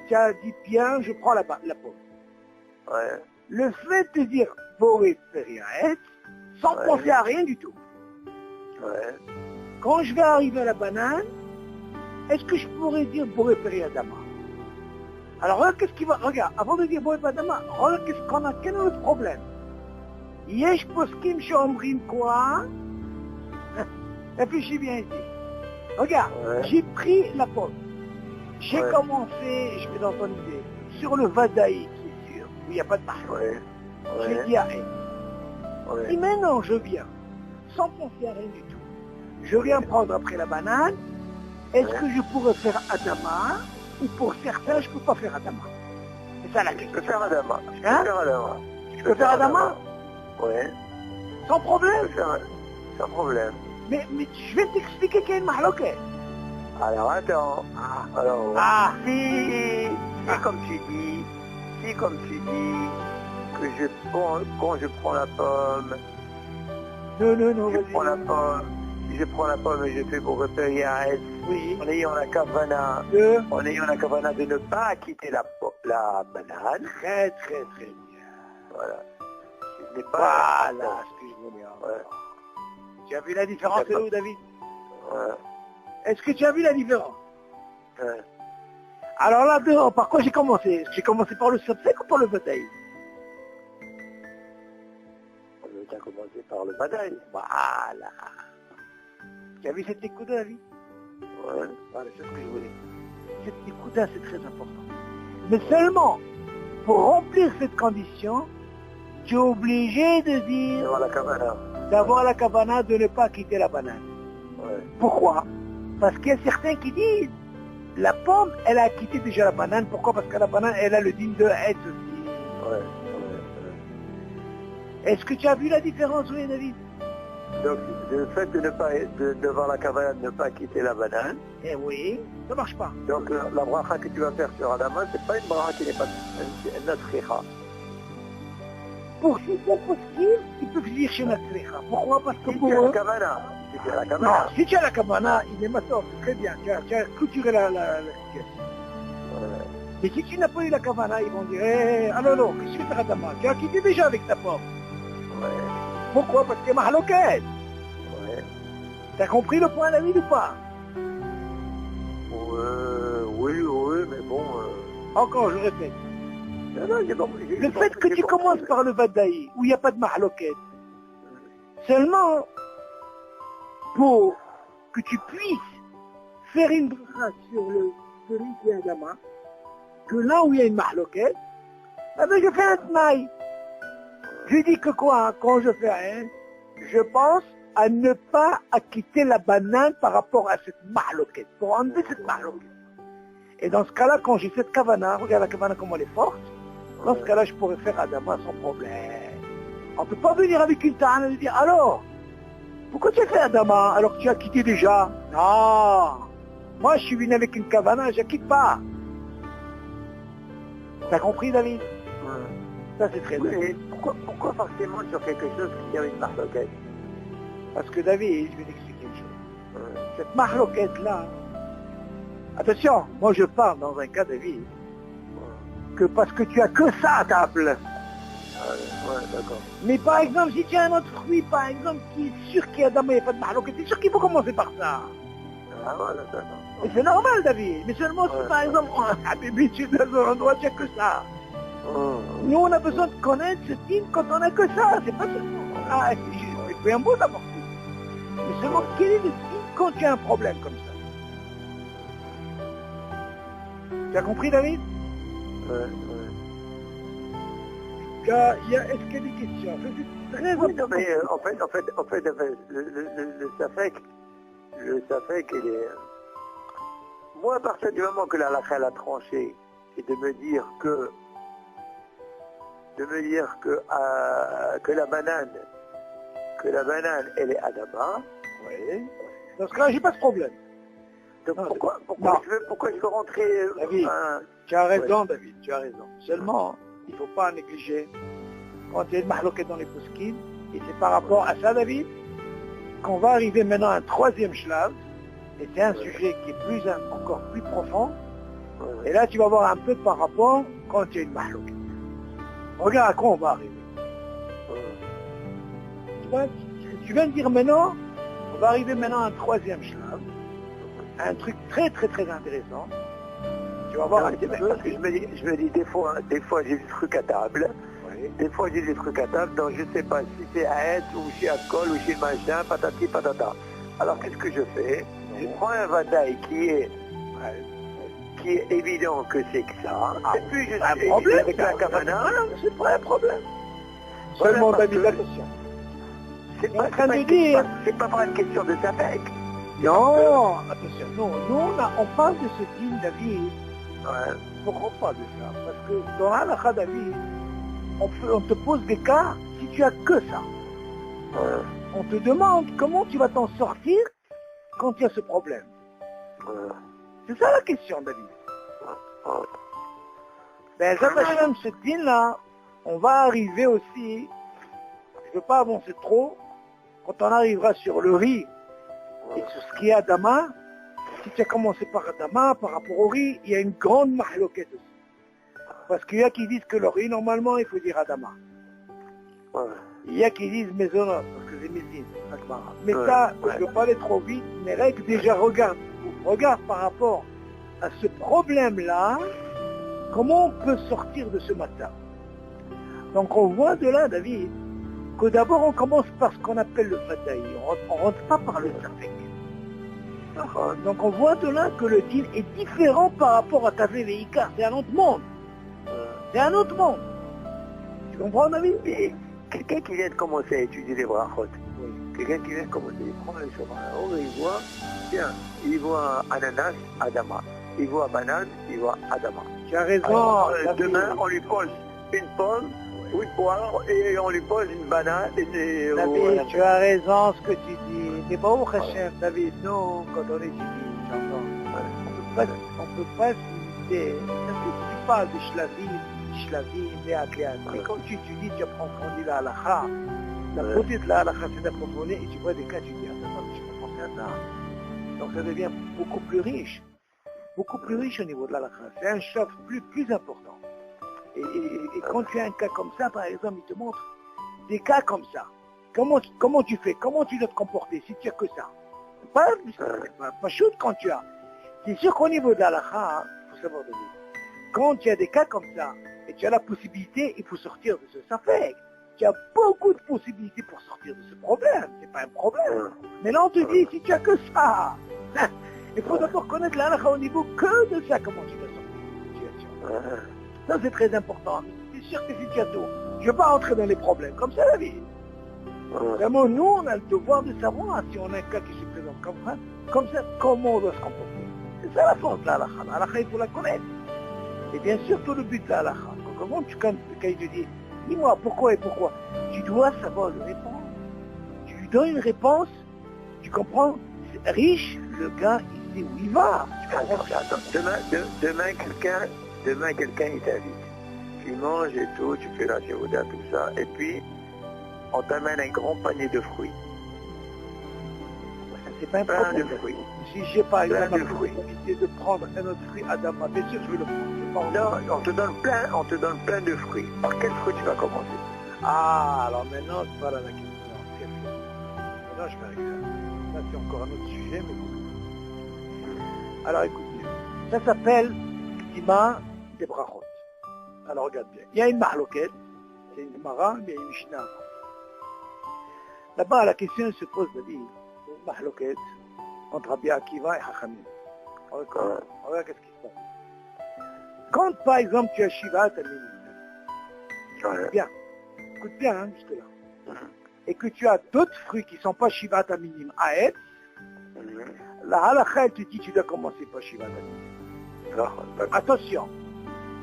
tu as dit bien, je prends la pomme. Ouais. Le fait de dire Boré Periaet, sans Ouais. penser à rien du tout. Ouais. Quand je vais arriver à la banane, est-ce que je pourrais dire Boré Periadama? Alors regarde qu'est-ce qui va, regarde, avant de dire Boré Periadama, regarde qu'est-ce qu'on a, quel est notre problème? Yesh poskim shomrim quoi? Réfléchis bien ici. Regarde, Ouais. j'ai pris la pomme. J'ai Ouais. commencé, je vais dans ton idée, sur le vadaï qui est sûr, où il n'y a pas de marque. Ouais. J'ai Ouais. dit à elle. Ouais. Et maintenant je viens, sans penser à rien du tout. Je viens prendre après la banane. Est-ce Ouais. que je pourrais faire Adama? Ou pour certains, je ne peux pas faire Adama? C'est ça la Je question. peux faire Adama. Je peux Hein? faire Adama. Tu peux faire Adama? Ouais. Sans Je problème. peux faire... Sans problème. Mais je vais t'expliquer qu'il y a une mahloquette. Alors attends. Alors, Ah. si comme tu dis, que quand je prends la pomme, Non, je vas-y. prends la pomme, si je prends la pomme et je fais pour repérer un S, Oui. en ayant la kavana, Deux. de ne pas quitter la banane, Très, très, très bien. voilà. Ce n'est pas... Voilà ce que je voulais avoir. Ouais. Tu as vu la différence, D'accord. où, David? Ouais. Est-ce que tu as vu la différence? Ouais. Alors là, dehors, par quoi j'ai commencé? J'ai commencé par le sapsek ou par le bataille? On a commencé par le badaï. Voilà. Tu as vu cette écoute, David? Ouais. Voilà, c'est ce que je voulais. Cette écoute, c'est très important. Mais seulement, pour remplir cette condition, tu es obligé de dire, Devant la kavana. d'avoir la kavana, de ne pas quitter la banane. Ouais. Pourquoi? Parce qu'il y a certains qui disent, la pomme, elle a quitté déjà la banane. Pourquoi? Parce que la banane, elle a le digne de être aussi. Ouais. Est-ce que tu as vu la différence, oui, David? Donc, le fait de ne pas, devant la kavana, de ne pas quitter la banane, Eh oui, ça marche pas. donc la bracha que tu vas faire sur Adama, c'est pas une bracha qui n'est pas une nasricha. Pour certains poskim, ils peuvent dire chez Natsrecha. Pourquoi? Parce que Si pour tu as la eux... kavana, si tu as la Non, kavana, si tu as la kavana, il est massor, c'est très bien. Tu as clôturé la situation. Mais si tu n'as pas eu la kavana, ils vont dire, alors non, qu'est-ce que tu fais Adama? Tu as quitté déjà avec ta pomme. ouais, Pourquoi? Parce que c'est mahloket. ouais. T'as compris le point, David, ou pas? Oui, mais bon... Encore, je répète. Non, j'ai compris. Le fait que tu commences par le Vadaï, où il n'y a pas de mahloket, seulement pour que tu puisses faire une bracha sur celui qui est Adama, que là où il y a une mahloket, eh ben je fais un tnaï. Je dis que quoi, quand je fais rien, je pense à ne pas quitter la banane par rapport à cette mahloket, pour enlever cette mahloket. Et dans ce cas-là, quand j'ai cette kavana, regarde la kavana comment elle est forte, dans ce cas-là, je pourrais faire Adama sans problème. On ne peut pas venir avec une ta'ana et dire, alors, pourquoi tu as fait Adama alors que tu as quitté déjà? Non, moi je suis venu avec une kavana, je ne quitte pas. T'as compris, David? Ça, c'est très bien. Oui, pourquoi forcément sur quelque chose qui a une marloquette? Parce que David, je vais t'expliquer une chose. Cette mahloquette-là, Attention, moi je parle dans un cas de vie que parce que tu as que ça à table. Ouais, d'accord. Mais par exemple, si tu as un autre fruit, par exemple, qui est sûr qu'il y a d'abord, il n'y a pas de mahlouk, tu es sûr qu'il faut commencer par ça. Ah voilà, d'accord. Et c'est normal, David. Mais seulement si Ouais. par exemple, à Bibi, tu es dans un endroit, tu n'as que ça. Nous, on a besoin de connaître ce type quand on n'a que ça. C'est pas seulement. Ah, c'est bien beau d'avoir tout. Mais seulement, quel est le type quand tu as un problème comme ça? Tu as compris, David? Ouais. Est-ce qu'il y a des questions? C'est très Oui, important. non, mais en fait, le Safek, il est... Moi, à partir du moment que la halakha a tranché, et de me dire que la banane, elle est Adama. Oui. Dans ce cas-là, j'ai pas de problème. Donc Non, pourquoi je veux rentrer... David, tu as raison, David, tu as raison. Seulement, il ne faut pas négliger quand il y a une mahlouquette dans les pouskines, et c'est par rapport à ça, David, qu'on va arriver maintenant à un troisième shlav, et c'est un sujet qui est encore plus profond, et là tu vas voir un peu par rapport quand il y a une mahlouquette. Regarde à quoi on va arriver. Tu viens de dire maintenant, on va arriver maintenant à un troisième shlav, un truc très très très intéressant. Tu vas voir un petit peu. Parce que je me dis des fois j'ai des trucs à table. Oui. Des fois j'ai des trucs à table, donc je ne sais pas si c'est à Aide ou chez Alcool ou chez machin, patati patata. Alors qu'est-ce que je fais? Je prends un vadaï qui est évident que c'est que ça. Et puis je un problème avec la kavana. C'est pas un problème. Seulement David, attention. C'est en train de dire. C'est pas pour une question de Safek. Non, attention, non. Nous, on parle de ce digne David. Ouais. Pourquoi pas de ça? Parce que dans l'halakha David, on te pose des cas si tu as que ça. Ouais. On te demande comment tu vas t'en sortir quand il y a ce problème. Ouais. C'est ça la question, David. Ouais. Ben, Hashem, ce din-là, on va arriver aussi, je ne veux pas avancer trop, quand on arrivera sur le riz et sur ce qui est Adama, si tu as commencé par Adama, par rapport au riz, il y a une grande mahloquette aussi. Parce qu'il y a qui disent que le riz, normalement, il faut dire Adama. Ouais. Il y a qui disent Maisonot, parce que c'est Mézine. Mais ça, je ne veux pas aller trop vite, mais règle déjà, regarde par rapport à ce problème-là, comment on peut sortir de ce matin. Donc on voit de là, David, que d'abord on commence par ce qu'on appelle le fataï. On ne rentre pas par le safek. Donc on voit de là que le din est différent par rapport à ta Veikar. C'est un autre monde. C'est un autre monde. Tu comprends, David? Et quelqu'un qui vient de commencer à étudier les brachot, quelqu'un qui vient de commencer, il prend le chemin, il voit, tiens, il voit ananas, Adama. Il voit banane, il voit Adama. Tu as raison. Alors, demain, on lui pose une pomme ou une poire et on lui pose une banane. David, tu as raison ce que tu dis. Mais bon, Hachem, David, nous, quand on étudie, j'entends, on ne peut pas se limiter. Parce que tu parles de shlavim, léa. Mais quand tu étudies, tu apprends qu'on dit la halakha. La beauté de la halakha, c'est d'approfondir et tu vois des cas, tu dis, attends, je peux penser à ça. Donc ça devient beaucoup plus riche. Beaucoup plus riche au niveau de la halakha. C'est un choc plus important. Et quand tu as un cas comme ça, par exemple, il te montre des cas comme ça. Comment tu fais? Comment tu dois te comporter si tu n'as que ça? Pas chaud quand tu as. C'est sûr qu'au niveau de la halakha, il faut savoir de lui. Quand tu as des cas comme ça, et tu as la possibilité, il faut sortir de ce safek. Tu as beaucoup de possibilités pour sortir de ce problème. C'est pas un problème. Mais là, on te dit, si tu as que ça, il faut d'abord connaître la halakha au niveau que de ça, comment tu vas sortir de cette situation. Ça, c'est très important. C'est sûr que si tu as tout, je ne veux pas entrer dans les problèmes. Comme ça, la vie. Vraiment, nous, on a le devoir de savoir si on a un cas qui se présente comme ça, comment on doit se comporter. C'est ça la force de la halakha. La halakha, il faut la connaître. Et bien sûr, tout le but de la halakha. Quand il te dit, dis-moi pourquoi et pourquoi, tu dois savoir le répondre. Tu lui donnes une réponse, tu comprends, c'est riche, le gars, il sait où il va. Attends, demain, quelqu'un, il t'invite. Tu manges et tout, tu fais la séouda, tout ça, et puis, on t'amène un grand panier de fruits. c'est pas un Plein de problème. fruits. Si j'ai par Plein exemple de la fruits. possibilité de prendre un autre fruit Adama, bien sûr je vais le prendre. Je vais pas en- Non, on te donne plein de fruits. Par quel fruit tu vas commencer? Ah, alors maintenant, voilà la question. Maintenant, je vais avec ça. Ça, c'est encore un autre sujet, mais bon. Alors, écoutez, ça s'appelle Dima des Brachot. Alors, regarde bien. Il y a une mahloket, c'est une Gemara, mais il y a une Mishnah. Là-bas, la question se pose de dire, une mahloket entre Rabbi Akiva et Hachamim. Regarde qu'est-ce qui se passe. Quand, par exemple, tu as Shiva, tu as Ouais. bien. Écoute bien, hein, jusque-là. Et que tu as d'autres fruits qui ne sont pas Shiva Taminim à être, la halakha, elle te dit tu dois commencer par Shiva Taminim. Non, d'accord. Attention,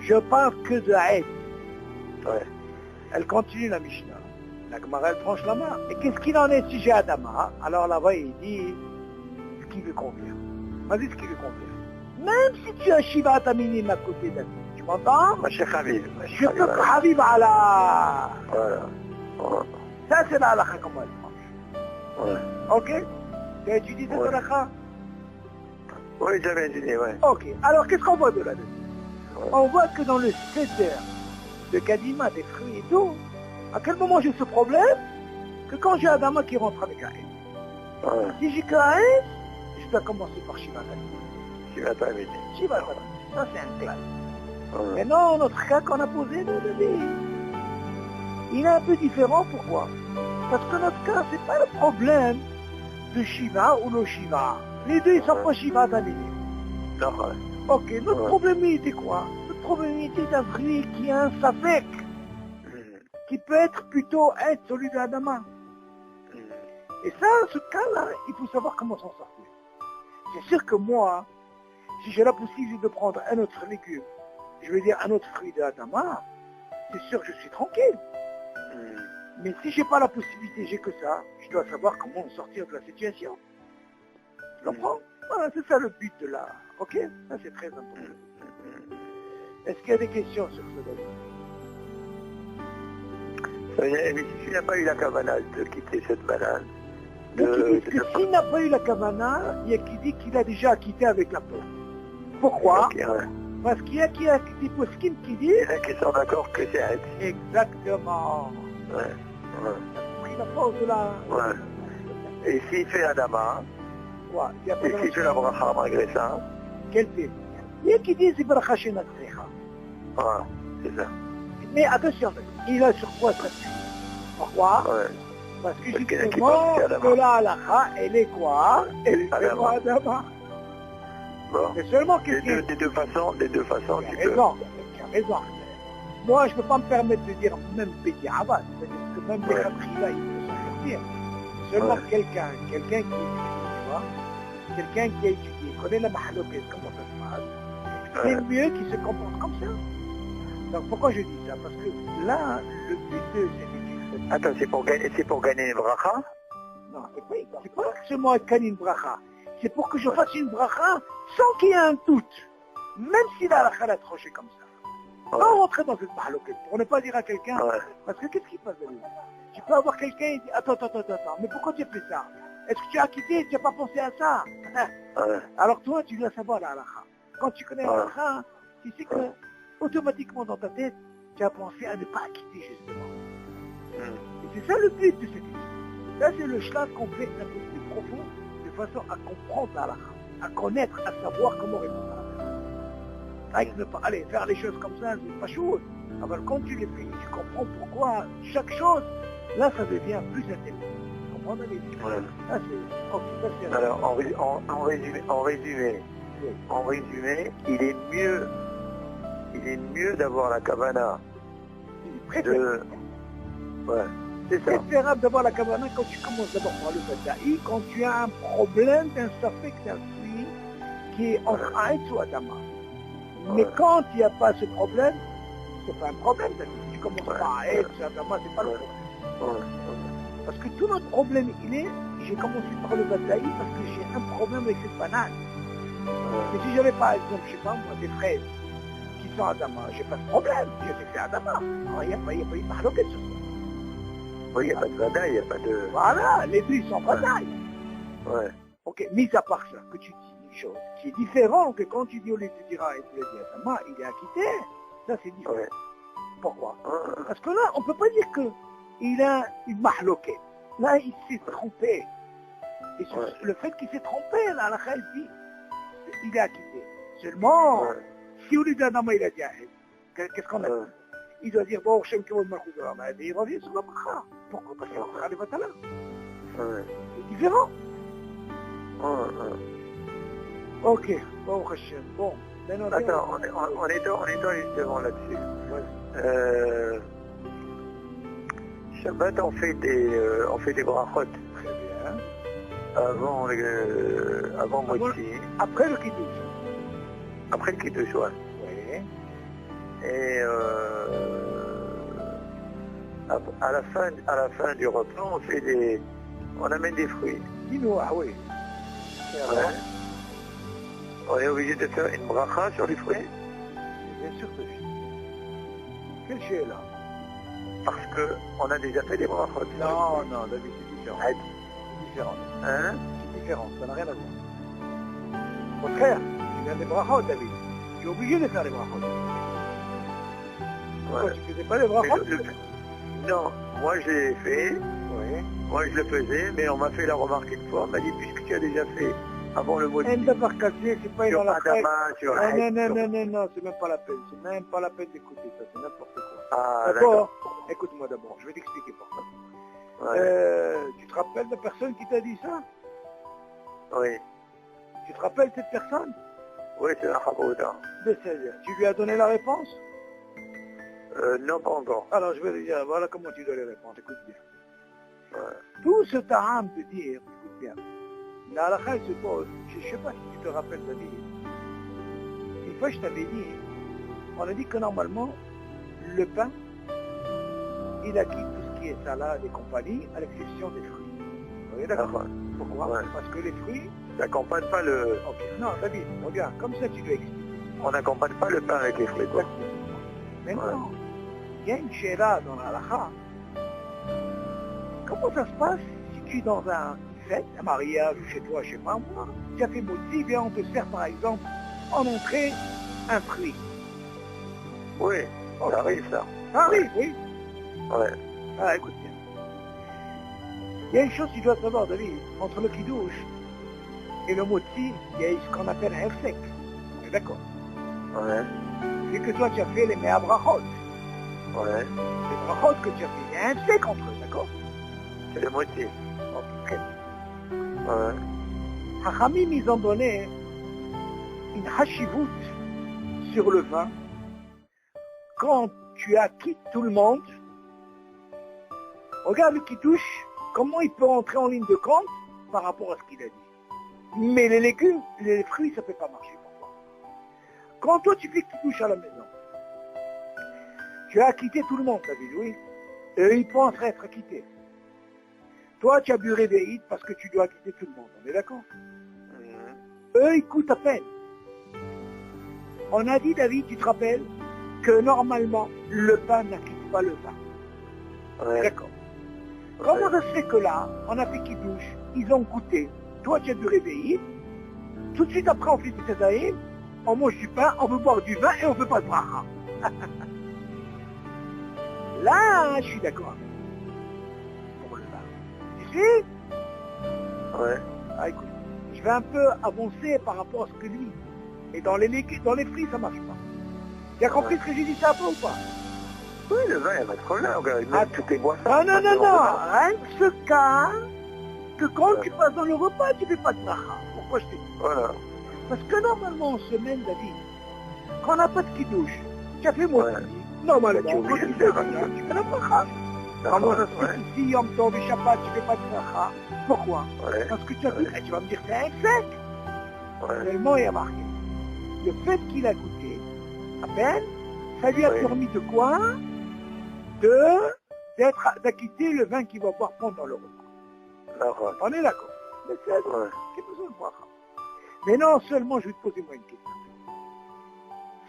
je parle que de Haed. Ouais. Elle continue la Mishnah. La Gemara, elle tranche la main. Et qu'est-ce qu'il en est si j'ai Adama? Alors là-bas, il dit ce qui lui convient. Vas-y, ce qui lui convient. Même si tu as Shiva Taminim à côté d'elle. Tu m'entends? Ma chère Habib. Je peux que Habib ala. Voilà. Ouais. Ça, c'est la halakha comment elle tranche. Ouais. Ok? Tu as étudié cette Ouais. halakha? Oui, j'avais une idée, ouais. Ok. Alors, qu'est-ce qu'on voit de là-dessus? Ouais. On voit que dans le Seder de Kadima, des fruits et tout, à quel moment j'ai ce problème? Que quand j'ai Adama qui rentre avec un S. Ouais. Si j'ai qu'un S, je dois commencer par Shiva Taminim. Tu vas pas m'aider. Shiva Taminim. Ça, c'est un classe. Ouais. Mais non, notre cas qu'on a posé, il est un peu différent. Pourquoi? Parce que notre cas, c'est pas le problème de Shiva ou le Shiva. Les deux, ils sont pas Shiva Taminim. Non, ouais. Ok, notre Ouais. problème, il était quoi? Notre problème, il était d'un fruit qui a un safek, qui peut être plutôt être celui de Adama. Et ça, ce cas-là, il faut savoir comment s'en sortir. C'est sûr que moi, si j'ai la possibilité de prendre un autre légume, je veux dire un autre fruit de Adama, c'est sûr que je suis tranquille. Mais si j'ai pas la possibilité, j'ai que ça, je dois savoir comment sortir de la situation. Tu comprends? Voilà, c'est ça le but de l'art. Ok? Ça, c'est très important. Est-ce qu'il y a des questions sur ce domaine? Ça veut dire, mais si tu n'as pas eu la cavana de quitter cette banane, Donc ils disent que s'il n'a pas eu la kavana, il y a qui dit qu'il a déjà quitté avec la peur. Pourquoi? Ok, ouais. Parce qu'il y a des poskim qui Il disent y en a qui sont d'accord que c'est Haït. exactement. Ouais. Ouais. Il n'a pas de la... Ouais. Et s'il fait Adama, Quoi? Il y a pas et s'il fait la bracha malgré ça, Quel fait? Il y a qui disent c'est bracha chez Natsrecha. voilà, c'est ça. Mais attention, il a sur quoi ça? Pourquoi? Ouais. Parce que Parce qu'il y en a qui justement, pensent qu'à Adama. que la halakha, elle est quoi? Elle est Adama. pas Adama. Bon. C'est seulement Des quelqu'un... deux façons, tu peux. Tu as raison. Moi, je ne peux pas me permettre de dire même Bédi Abad, c'est-à-dire que même les Ouais. Khatri-là, ils peuvent s'en sortir. Seulement Ouais. quelqu'un qui étudie, tu vois, quelqu'un qui a étudié, connaît la mahaloket, comment ça se passe, c'est Ouais. mieux qu'il se comporte comme ça. Donc pourquoi je dis ça? Parce que là, le but de cette étude, Attends, c'est pour gagner les bracha? non, c'est pas seulement être une bracha, c'est pour que je fasse une bracha sans qu'il y ait un doute, même si la halakha l'a tranché comme ça. Pas Ouais. rentrer dans cette mahaloket, pour ne pas dire à quelqu'un, Ouais. parce que qu'est-ce qui passe de lui? Tu peux avoir quelqu'un qui dit, attends, mais pourquoi tu as fait ça? Est-ce que tu as quitté, tu n'as pas pensé à ça? Ouais. Alors toi, tu dois savoir la halakha. Quand tu connais la Ouais. halakha, tu sais que, automatiquement dans ta tête, tu as pensé à ne pas quitter justement. Et c'est ça le but de cette étude. Ça, c'est le shlach qu'on fait un peu plus profond, de façon à comprendre la halakha, à connaître, à savoir comment répondre à la halakha. Avec ne pas aller faire les choses comme ça, c'est pas chose. Alors quand tu les fais, tu comprends pourquoi chaque chose, là, ça devient plus intéressant. Tu comprends, David? Ouais. Ça, c'est... ok, ça, c'est... Alors, en résumé, il est mieux d'avoir la kavana de... Ouais, c'est ça. C'est préférable d'avoir la kavana quand tu commences d'abord par le Badaï, quand tu as un problème d'un safek, d'un fruit qui est entre Aït ou Adama. Mais Ouais. quand il n'y a pas ce problème, c'est pas un problème. Si tu commences Ouais. par Aït ou Adama, c'est pas le Ouais. problème. Ouais. Parce que tout notre problème, il est, j'ai commencé par le Badaï parce que j'ai un problème avec cette banane. Mais si j'avais par exemple, je sais pas moi, des fraises qui sont Adama, j'ai pas de problème. Je sais que c'est Adama. Alors, il n'y a pas eu de mahaloket sur ça. Oui, il n'y a pas de vada, il n'y a pas de... Voilà, les deux ils sont bataille. Ouais. Ok, mis à part ça, que tu dis une chose qui est différente que quand tu dis au lieu de dire et tu le dis à Adama, il est acquitté. Ça, c'est différent. Ouais. Pourquoi? Parce que là, on ne peut pas dire qu'il a une mahloquette. Là, il s'est trompé. Et le fait qu'il s'est trompé, là, la khal dit, il est acquitté. Seulement, si au lieu d'Adama, il a dit qu'est-ce qu'on a dit? Il doit dire, bon, Hachem, comment il revient sur la bracha. Pourquoi? Parce que la bracha, elle va là. C'est différent. Ok, bon, Hachem, bon. Attends, on est justement là-dessus. Shabbat, on fait des brachot. Très bien. Avant Motzi. Après le Kiddush. Après le Kiddush, ouais. Oui. Et à la fin du repas, on amène des fruits. Dis-nous, ah oui. Ouais. On est obligé de faire une bracha sur les fruits. Bien sûr que oui. Quel chien là? Parce qu'on a déjà fait des brachot. Non, non, David, c'est différent. C'est différent. Hein? C'est différent, ça n'a rien à voir. Au contraire, tu viens des brachot, David. Tu es obligé de faire les brachot. Pourquoi tu ne faisais pas les brachot? Non, moi je l'ai fait. Oui. Moi je le faisais, mais on m'a fait la remarque une fois. On m'a dit, puisque tu as déjà fait avant le mot Un d'abord cassé, c'est pas sur dans la Adama, sur non, c'est même pas la peine. C'est même pas la peine d'écouter ça, c'est n'importe quoi. Ah, d'accord. Écoute-moi d'abord, je vais t'expliquer pourquoi. Ouais. Tu te rappelles de personne qui t'a dit ça? Oui. Tu te rappelles cette personne? Oui, c'est un Chabouda. Tu lui as donné la réponse? Non, pas encore. Alors je vais lui dire, voilà comment tu dois les répondre, écoute bien. Ouais. Tout ce tarame de dire, écoute bien, la halakha se pose, je ne sais pas si tu te rappelles David. Une fois je t'avais dit, on a dit que normalement, le pain, il acquitte tout ce qui est salade et compagnie, à l'exception des fruits. Vous voyez d'accord? Pourquoi? Ouais. Parce que les fruits... N'accompagne pas le... Okay. Non, David, regarde, comme ça tu dois expliquer. On n'accompagne pas le pain avec les fruits, quoi. Maintenant, il y a une chéra dans la halakha. Comment ça se passe si tu es dans une fête, un mariage, chez toi, chez moi, tu as fait Motzi, bien on te sert par exemple en entrée un fruit. Oui, ça arrive ça. Ah oui, oui. Ouais. Ah, écoute bien. Il y a une chose que tu dois savoir, David, entre le Kiddush et le Motzi, il y a ce qu'on appelle un sec. On est d'accord? Ouais. C'est que toi tu as fait les Mea Brachot. Ouais. Les Brachot que tu as fait, il y a un sec entre eux, d'accord? C'est le moitié. Ok. Ouais. Hachamim, ils ont donné une hashivut sur le vin. Quand tu as quitté tout le monde, regarde le Kiddush, comment il peut entrer en ligne de compte par rapport à ce qu'il a dit. Mais les légumes, les fruits, ça ne peut pas marcher. Pourquoi? Quand toi tu fais Kiddush à la maison, tu as acquitté tout le monde, t'as vu, oui. Eux, ils pensent être acquittés. Toi, tu as bu Réveillite parce que tu dois acquitter tout le monde, on est d'accord? Eux, ils coûtent à peine. On a dit, David, tu te rappelles, que normalement, le pain n'acquitte pas le vin. Ouais. D'accord. Comment ça se fait que là, on a fait Kiddush, ils ont goûté, toi tu as du Réveillite, tout de suite après on fait du Tzaïm, on mange du pain, on veut boire du vin et on ne veut pas de bracha. Là, je suis d'accord. Pour le vin. Tu sais? Ouais. Ah, écoute, je vais un peu avancer par rapport à ce que lui. Et dans les fruits, ça marche pas. Tu as compris ce que j'ai dit ça après ou pas? Oui, le vin, il n'y a pas de problème. Regarde, toutes les boissons. Non. Rien que ce cas, que quand tu passes dans le repas, tu ne fais pas de bracha. Pourquoi je t'ai dit? Voilà. Parce que normalement, en semaine, David, quand on n'a pas de kidouche, tu as fait moi Ouais. normalement, Mais tu es quand obligé tu de fais faire bracha, ça. tu fais la bracha. Comment ça se fait ici, Yom Tov et Shabbat, tu ne fais pas de bracha? Pourquoi? Ouais. Parce que tu as vu, et tu vas me dire, c'est un sec. Ouais. Tellement il a marqué. Le fait qu'il a goûté, à peine, ça lui a permis de quoi? D'acquitter le vin qu'il va boire pendant le repas. D'accord. On est d'accord. Mais c'est Ouais. qui a besoin de bracha. Mais non seulement, je vais te poser moi une question.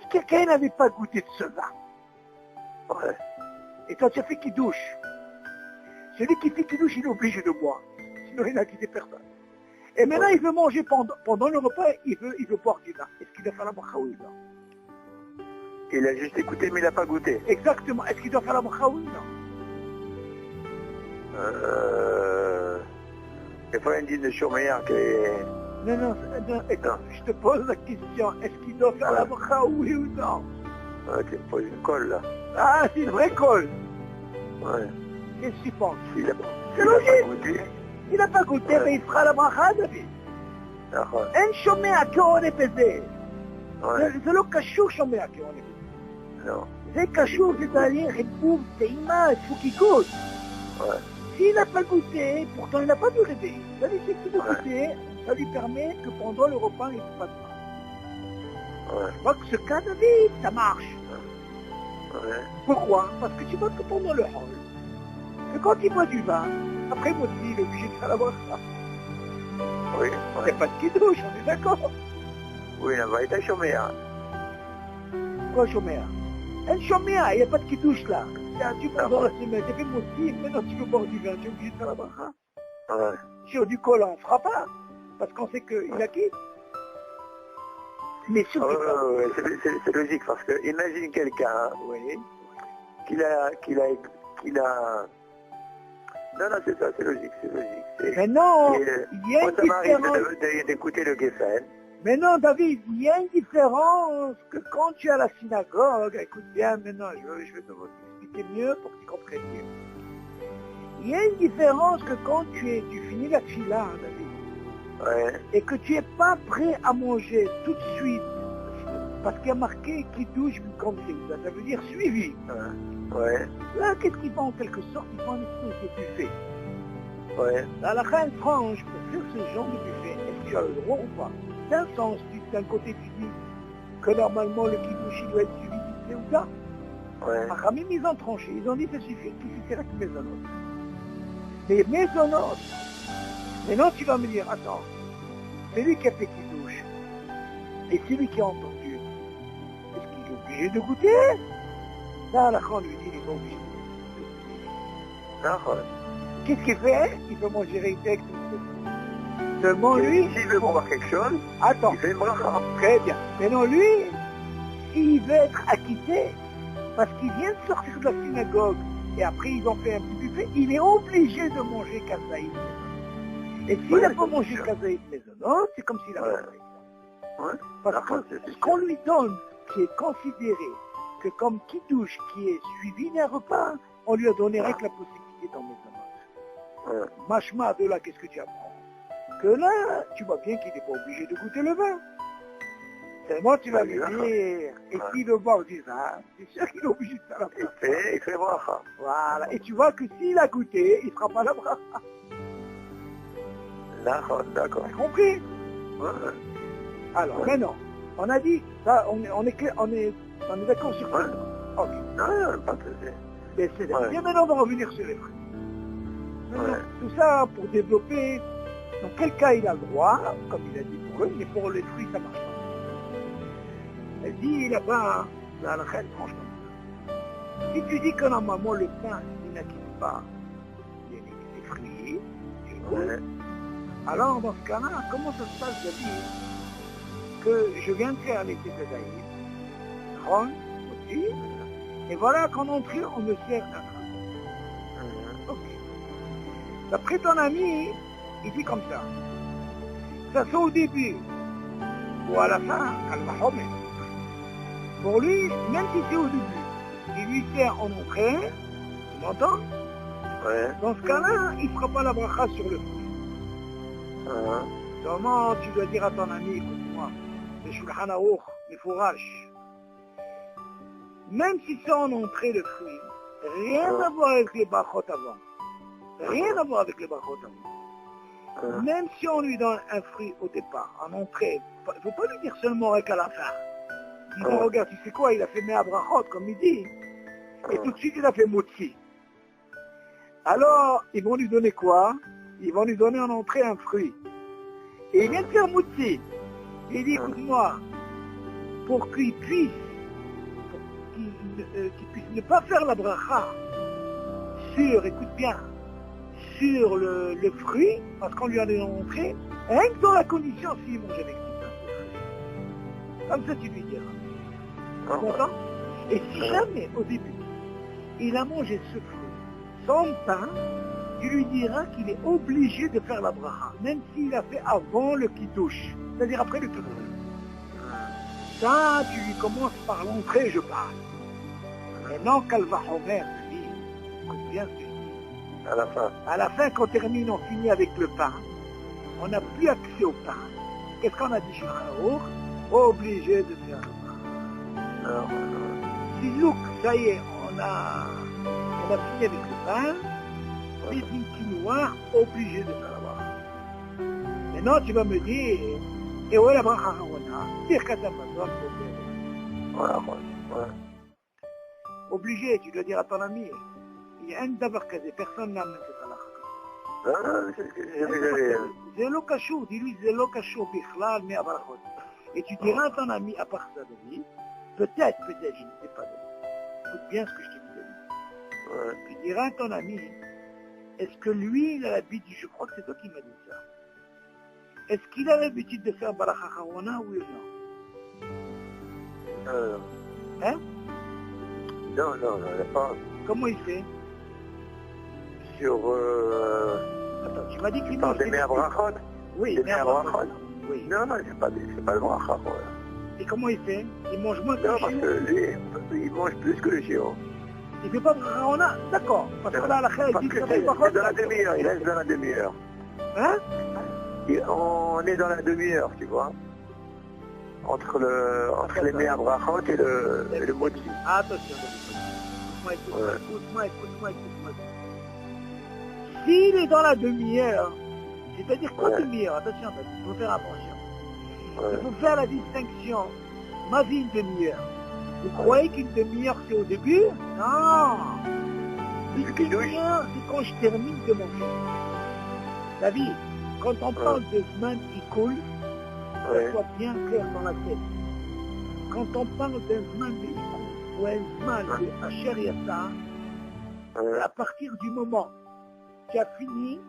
Si quelqu'un n'avait pas goûté de ce vin, Ouais. et quand tu as fait Kiddush, celui qui fait Kiddush, il est obligé de boire. Sinon, il n'a quitté personne. Et maintenant, il veut manger pendant le repas, il veut boire du vin. Est-ce qu'il doit faire la bracha ou non? Il a juste écouté, mais il n'a pas goûté. Exactement. Est-ce qu'il doit faire la bracha ou non? Des fois, il dit de Choméa que... Non, écoute, je te pose la question. Est-ce qu'il doit faire la bracha oui ou non? Tu me poses une colle, là. Ah, c'est une vraie colle. Ouais. Qu'est-ce que tu penses? C'est logique. Il n'a pas goûté, mais il fera la bracha, David. נכון. אין שומע כעונג בזה. Ouais. זה לא קשור שומע כעונג בזה. Non. זה קשור, זה תהליך, חיבור, טעימה, תפוקיקות. Ouais. S'il n'a pas goûté, pourtant il n'a pas dû réveiller. Ça lui suffit de goûter, ça lui permet que pendant le repas, il ne fait pas de faim. Ouais. Tu vois que ce cas, David, ça marche. Ouais. Pourquoi? Parce que tu vois que pendant le hall, que quand il boit du vin, après moi aussi, il est obligé de faire la bracha. Oui. Il n'y a pas de kidouche, on est d'accord? Oui, il va être Choméa. Quoi, Choméa? Un Choméa, il n'y a pas de kidouche là. Tu vas dans la semaine, tu fais moussi, maintenant tu veux boire du vin, tu es obligé de faire la bracha. Ouais. Sur du col, on ne fera pas, parce qu'on sait qu'il a quitté. Mais surtout Ouais, c'est logique, parce que imagine quelqu'un oui. qu'il a... Non, c'est ça, c'est logique. Mais non, Et, il y a moi, une ça m'arrive différence. d'écouter le Geffen. Mais non, David, il y a une différence que quand tu es à la synagogue, écoute bien, maintenant, je vais te expliquer mieux pour que tu comprennes mieux. Il y a une différence que quand tu finis la fila, David, Ouais. et que tu n'es pas prêt à manger tout de suite, parce qu'il y a marqué qui douche comme c'est, ça veut dire suivi. Ouais. Là, qu'est-ce qu'ils font en quelque sorte? Ils font une espèce de buffet. Ouais. Dans la reine franche, pour faire ce genre de buffet, est-ce que tu as le droit ou pas? C'est un sens, d'un côté tu dis que normalement le kidouchi doit être suivi du Séouda. Ouais. Achamim, ils ont tranché, ils ont dit que ça suffit, qu'il suffirait que Mézonos. Mais Mézonos, maintenant tu vas me dire, attends, c'est lui qui a fait kidouche, et c'est lui qui a entendu. Est-ce qu'il est obligé de goûter? Là, la reine lui dit, il n'est pas obligé de goûter. D'accord. Qu'est-ce qu'il fait? Il peut manger rétexte. Seulement lui... S'il veut boire quelque chose, Attends. il fait une bracha. Très bien. Maintenant lui, s'il veut être acquitté, parce qu'il vient de sortir de la synagogue, et après ils ont fait un petit buffet, il est obligé de manger kazaït. Et s'il n'a pas mangé kazaït maison, c'est comme s'il a pas mangé. Ouais. Parce que ce qu'on lui donne, qui est considéré que comme kidouche, qui est suivi d'un repas, on lui a donné rien que la possibilité d'en mettre un. Machma, de là, qu'est-ce que tu apprends? Que là, tu vois bien qu'il n'est pas obligé de goûter le vin. Seulement, tu vas lui dire, et s'il veut boire du vin, c'est sûr qu'il est obligé de faire la bracha. Il fait bracha. Voilà, et tu vois que s'il a goûté, il ne fera pas la bracha. D'accord. Tu as compris? Ouais. Alors, maintenant, on a dit, ça, on est d'accord sur ça. Ok. Non, pas de souci. Mais c'est bien, maintenant on va revenir sur les fruits. Tout ça pour développer dans quel cas il a le droit, comme il a dit pour eux, mais pour les fruits ça marche pas. Elle dit là-bas, dans la reine, franchement, si tu dis que normalement le pain il n'acquitte pas les fruits, alors dans ce cas-là, comment ça se passe de dire que je viens de faire les Tessaïs, Ron aussi, et voilà qu'en entrée on me sert un pain. Ok. D'après ton ami, il dit comme ça. Ça soit au début ou à la fin, al-Mahomet. Pour lui, même si c'est au début, il lui sert en entrée, tu m'entends? Dans ce cas-là, il ne fera pas la bracha sur le fruit. Seulement, tu dois dire à ton ami, écoute-moi, le Shulchan Aruch, le fourrage, même si c'est en entrée le fruit, rien à voir avec les brachot avant. Rien à voir avec les brachot avant. Même si on lui donne un fruit au départ, en entrée, il ne faut pas lui dire seulement avec à la fin. Disons, regarde, tu sais quoi, il a fait mea brachot, comme il dit, et tout de suite il a fait motzi. Alors, ils vont lui donner quoi? Ils vont lui donner en entrée un fruit. Et il vient de faire motzi. Il dit, écoute-moi, pour qu'il puisse ne pas faire la bracha sur, écoute bien, sur le fruit, parce qu'on lui a montré, Rien que dans la condition s'il mange avec du pain. Comme ça tu lui diras. Tu comprends? Et si jamais, au début, il a mangé ce fruit sans pain, tu lui diras qu'il est obligé de faire la bracha, même s'il a fait avant le kiddush, c'est-à-dire après le kiddush. Ça, tu lui commences par l'entrée, je parle. Maintenant, Kalva Homer, lui, écoute bien ce que je dis. À la fin. À la fin, quand on termine, on finit avec le pain. On n'a plus accès au pain. Qu'est-ce qu'on a dit chez Raour? Obligé de faire le pain. Si look, ça y est, on a fini avec le pain, les quinoa, obligé de faire la bracha. Maintenant, tu vas me dire, et où est la bracha harona? Dire qu'à ta maison, Voilà. obligé, tu dois dire à ton ami. Il y a un d'avoir casé, personne n'a même cette halakha. C'est ce que j'avais. C'est le cachot, dis-lui, c'est le cachot, bichlal, mais à barachot. Et tu diras à ton ami, à part ça, David, peut-être, je ne sais pas, David. Écoute bien ce que je te dis, David. Tu diras à ton ami, est-ce que lui, il a l'habitude, je crois que c'est toi qui m'as dit ça, est-ce qu'il a l'habitude de faire Baracha Harona, oui ou non? Hein? Non, pas. Comment il fait? Sur... Attends, tu m'as dit qu'il Dans des brachot. Oui, des brachot. Oui. Non, c'est pas le bracha. Et comment il fait? Il mange moins que Non, le parce chiot? que lui, il mange plus que le chiot. Il ne fait pas Baracha Harona? D'accord. Parce que là, la khayr, Parce il dit que que ça c'est fait dans Baracha. la demi-heure, il reste dans la demi-heure. Hein? On est dans la demi-heure, tu vois. Entre les mea brachot et le moti. Attention, écoute-moi. S'il est dans la demi-heure, c'est-à-dire quoi demi-heure? Attention, il faut faire attention. Il faut faire la distinction. Ma vie, une demi-heure. Vous croyez qu'une demi-heure, c'est au début? Non. Une demi-heure, c'est quand je termine de manger. David, quand on parle de semaine qui coule, ça soit bien clair dans la tête. Quand on parle d'un semaine de Ikoul ou un semaine de Asher Yassar, à partir du moment où tu as fini,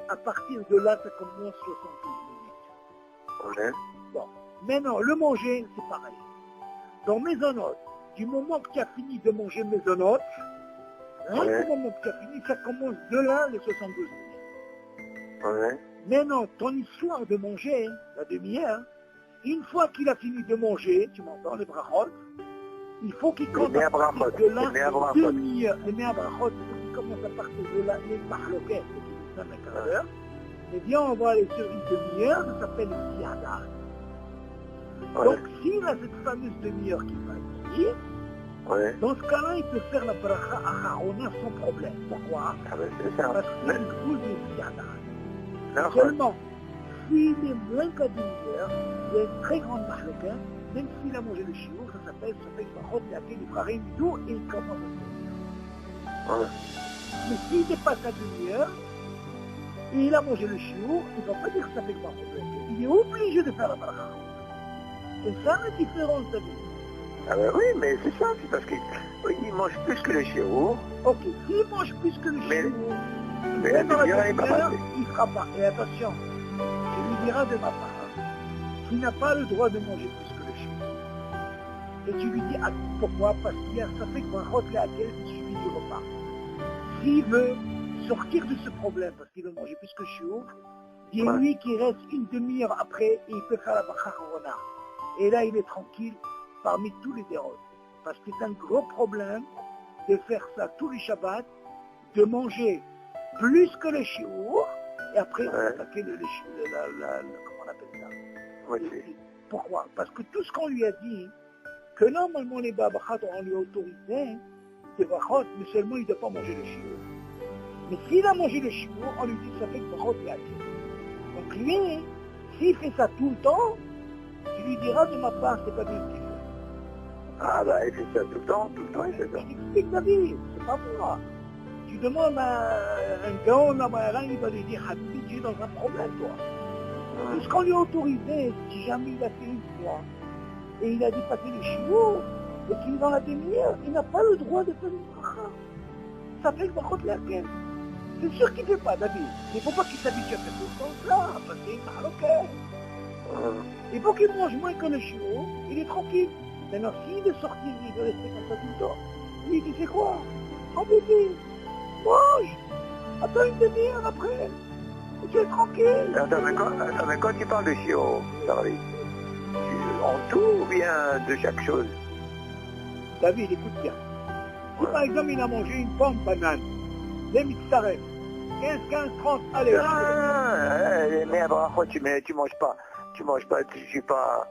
à partir de là, ça commence 72 minutes. Bon, maintenant, le manger, c'est pareil. Dans Maisonot, du moment que tu as fini de manger Maisonot, du moment que tu as fini, ça commence de là, les 72 minutes. Maintenant, ton histoire de manger, la demi-heure, une fois qu'il a fini de manger, tu m'entends, les brachot, il faut qu'il commence à partir de là, les demi-heures. Les mea brachot, il faut qu'il commence à partir de là, les mahloket, qui sont un quart d'heure. Eh bien, on va aller sur une demi-heure, ça s'appelle le siada. Donc, s'il a cette fameuse demi-heure qui va ici, dans ce cas-là, il peut faire la bracha à Harona sans problème. Pourquoi? Parce qu'il a une boule de siada. Seulement, s'il est moins qu'à demi-heure, il y a une très grande mahloquin, même s'il a mangé le chiour, ça s'appelle Brachot, laquelle il fera rien du tout et il commence à se faire. Mais s'il dépasse la demi-heure, et il a mangé le chiour, il ne va pas dire que ça fait Brachot. Il est obligé de faire la bracha. C'est ça la différence, David. Oui, mais c'est ça, c'est parce qu'il mange plus que le chiour. Ok, s'il mange plus que le chiour, mais la demi-heure n'est pas passée. il ne fera pas. Et attention, je lui dirai de ma part qu'il n'a pas le droit de manger plus que le chien. Et tu lui dis, pourquoi? Parce qu'il y a ça fait que Brachot laquelle il suit du repas. S'il veut sortir de ce problème, parce qu'il veut manger plus que le chien, dis-lui qu'il reste une demi-heure après et il peut faire la bracha harona. Et là, il est tranquille parmi tous les dérotes. Parce que c'est un gros problème de faire ça tous les Shabbats, de manger plus que le chiour, et après attaquer comment on appelle ça? Pourquoi? Parce que tout ce qu'on lui a dit, que normalement les babachat, on lui a autorisé des brachot, mais seulement il ne doit pas manger le chiour. Mais s'il a mangé le chiour, on lui dit que ça fait que brachot et acquis. Donc lui, s'il fait ça tout le temps, tu lui diras de ma part, c'est pas bien ce qu'il fait. Ah bah il fait ça tout le temps il fait ça. Il explique ta vie, c'est pas moi. Tu demandes à un gaon là-bas, il va lui dire, Habibi, tu es dans un problème, toi. Tout ce qu'on lui a autorisé, si jamais il a fait une fois, et il a dépassé le chiour, et qu'il est dans la demi-heure, il n'a pas le droit de faire une bracha. Ça fait le brachot laquelle. C'est sûr qu'il ne fait pas, David. Il ne faut pas qu'il s'habitue à faire tout ce temps-là, parce qu'il est marocain. Il faut qu'il mange moins que le chiot, il est tranquille. Maintenant, s'il est sorti, il veut rester comme ça tout le temps. Lui, tu sais quoi? En bébé, mange. Attends une demi-heure après. Et tu es tranquille. Attends, mais quand tu parles de chiot, Charlie, en tout ou bien de chaque chose? David, écoute bien. Si par exemple, il a mangé une pomme banane, les mitzaref, 15, 15, 30, allez. Mais après, tu manges pas, tu suis pas...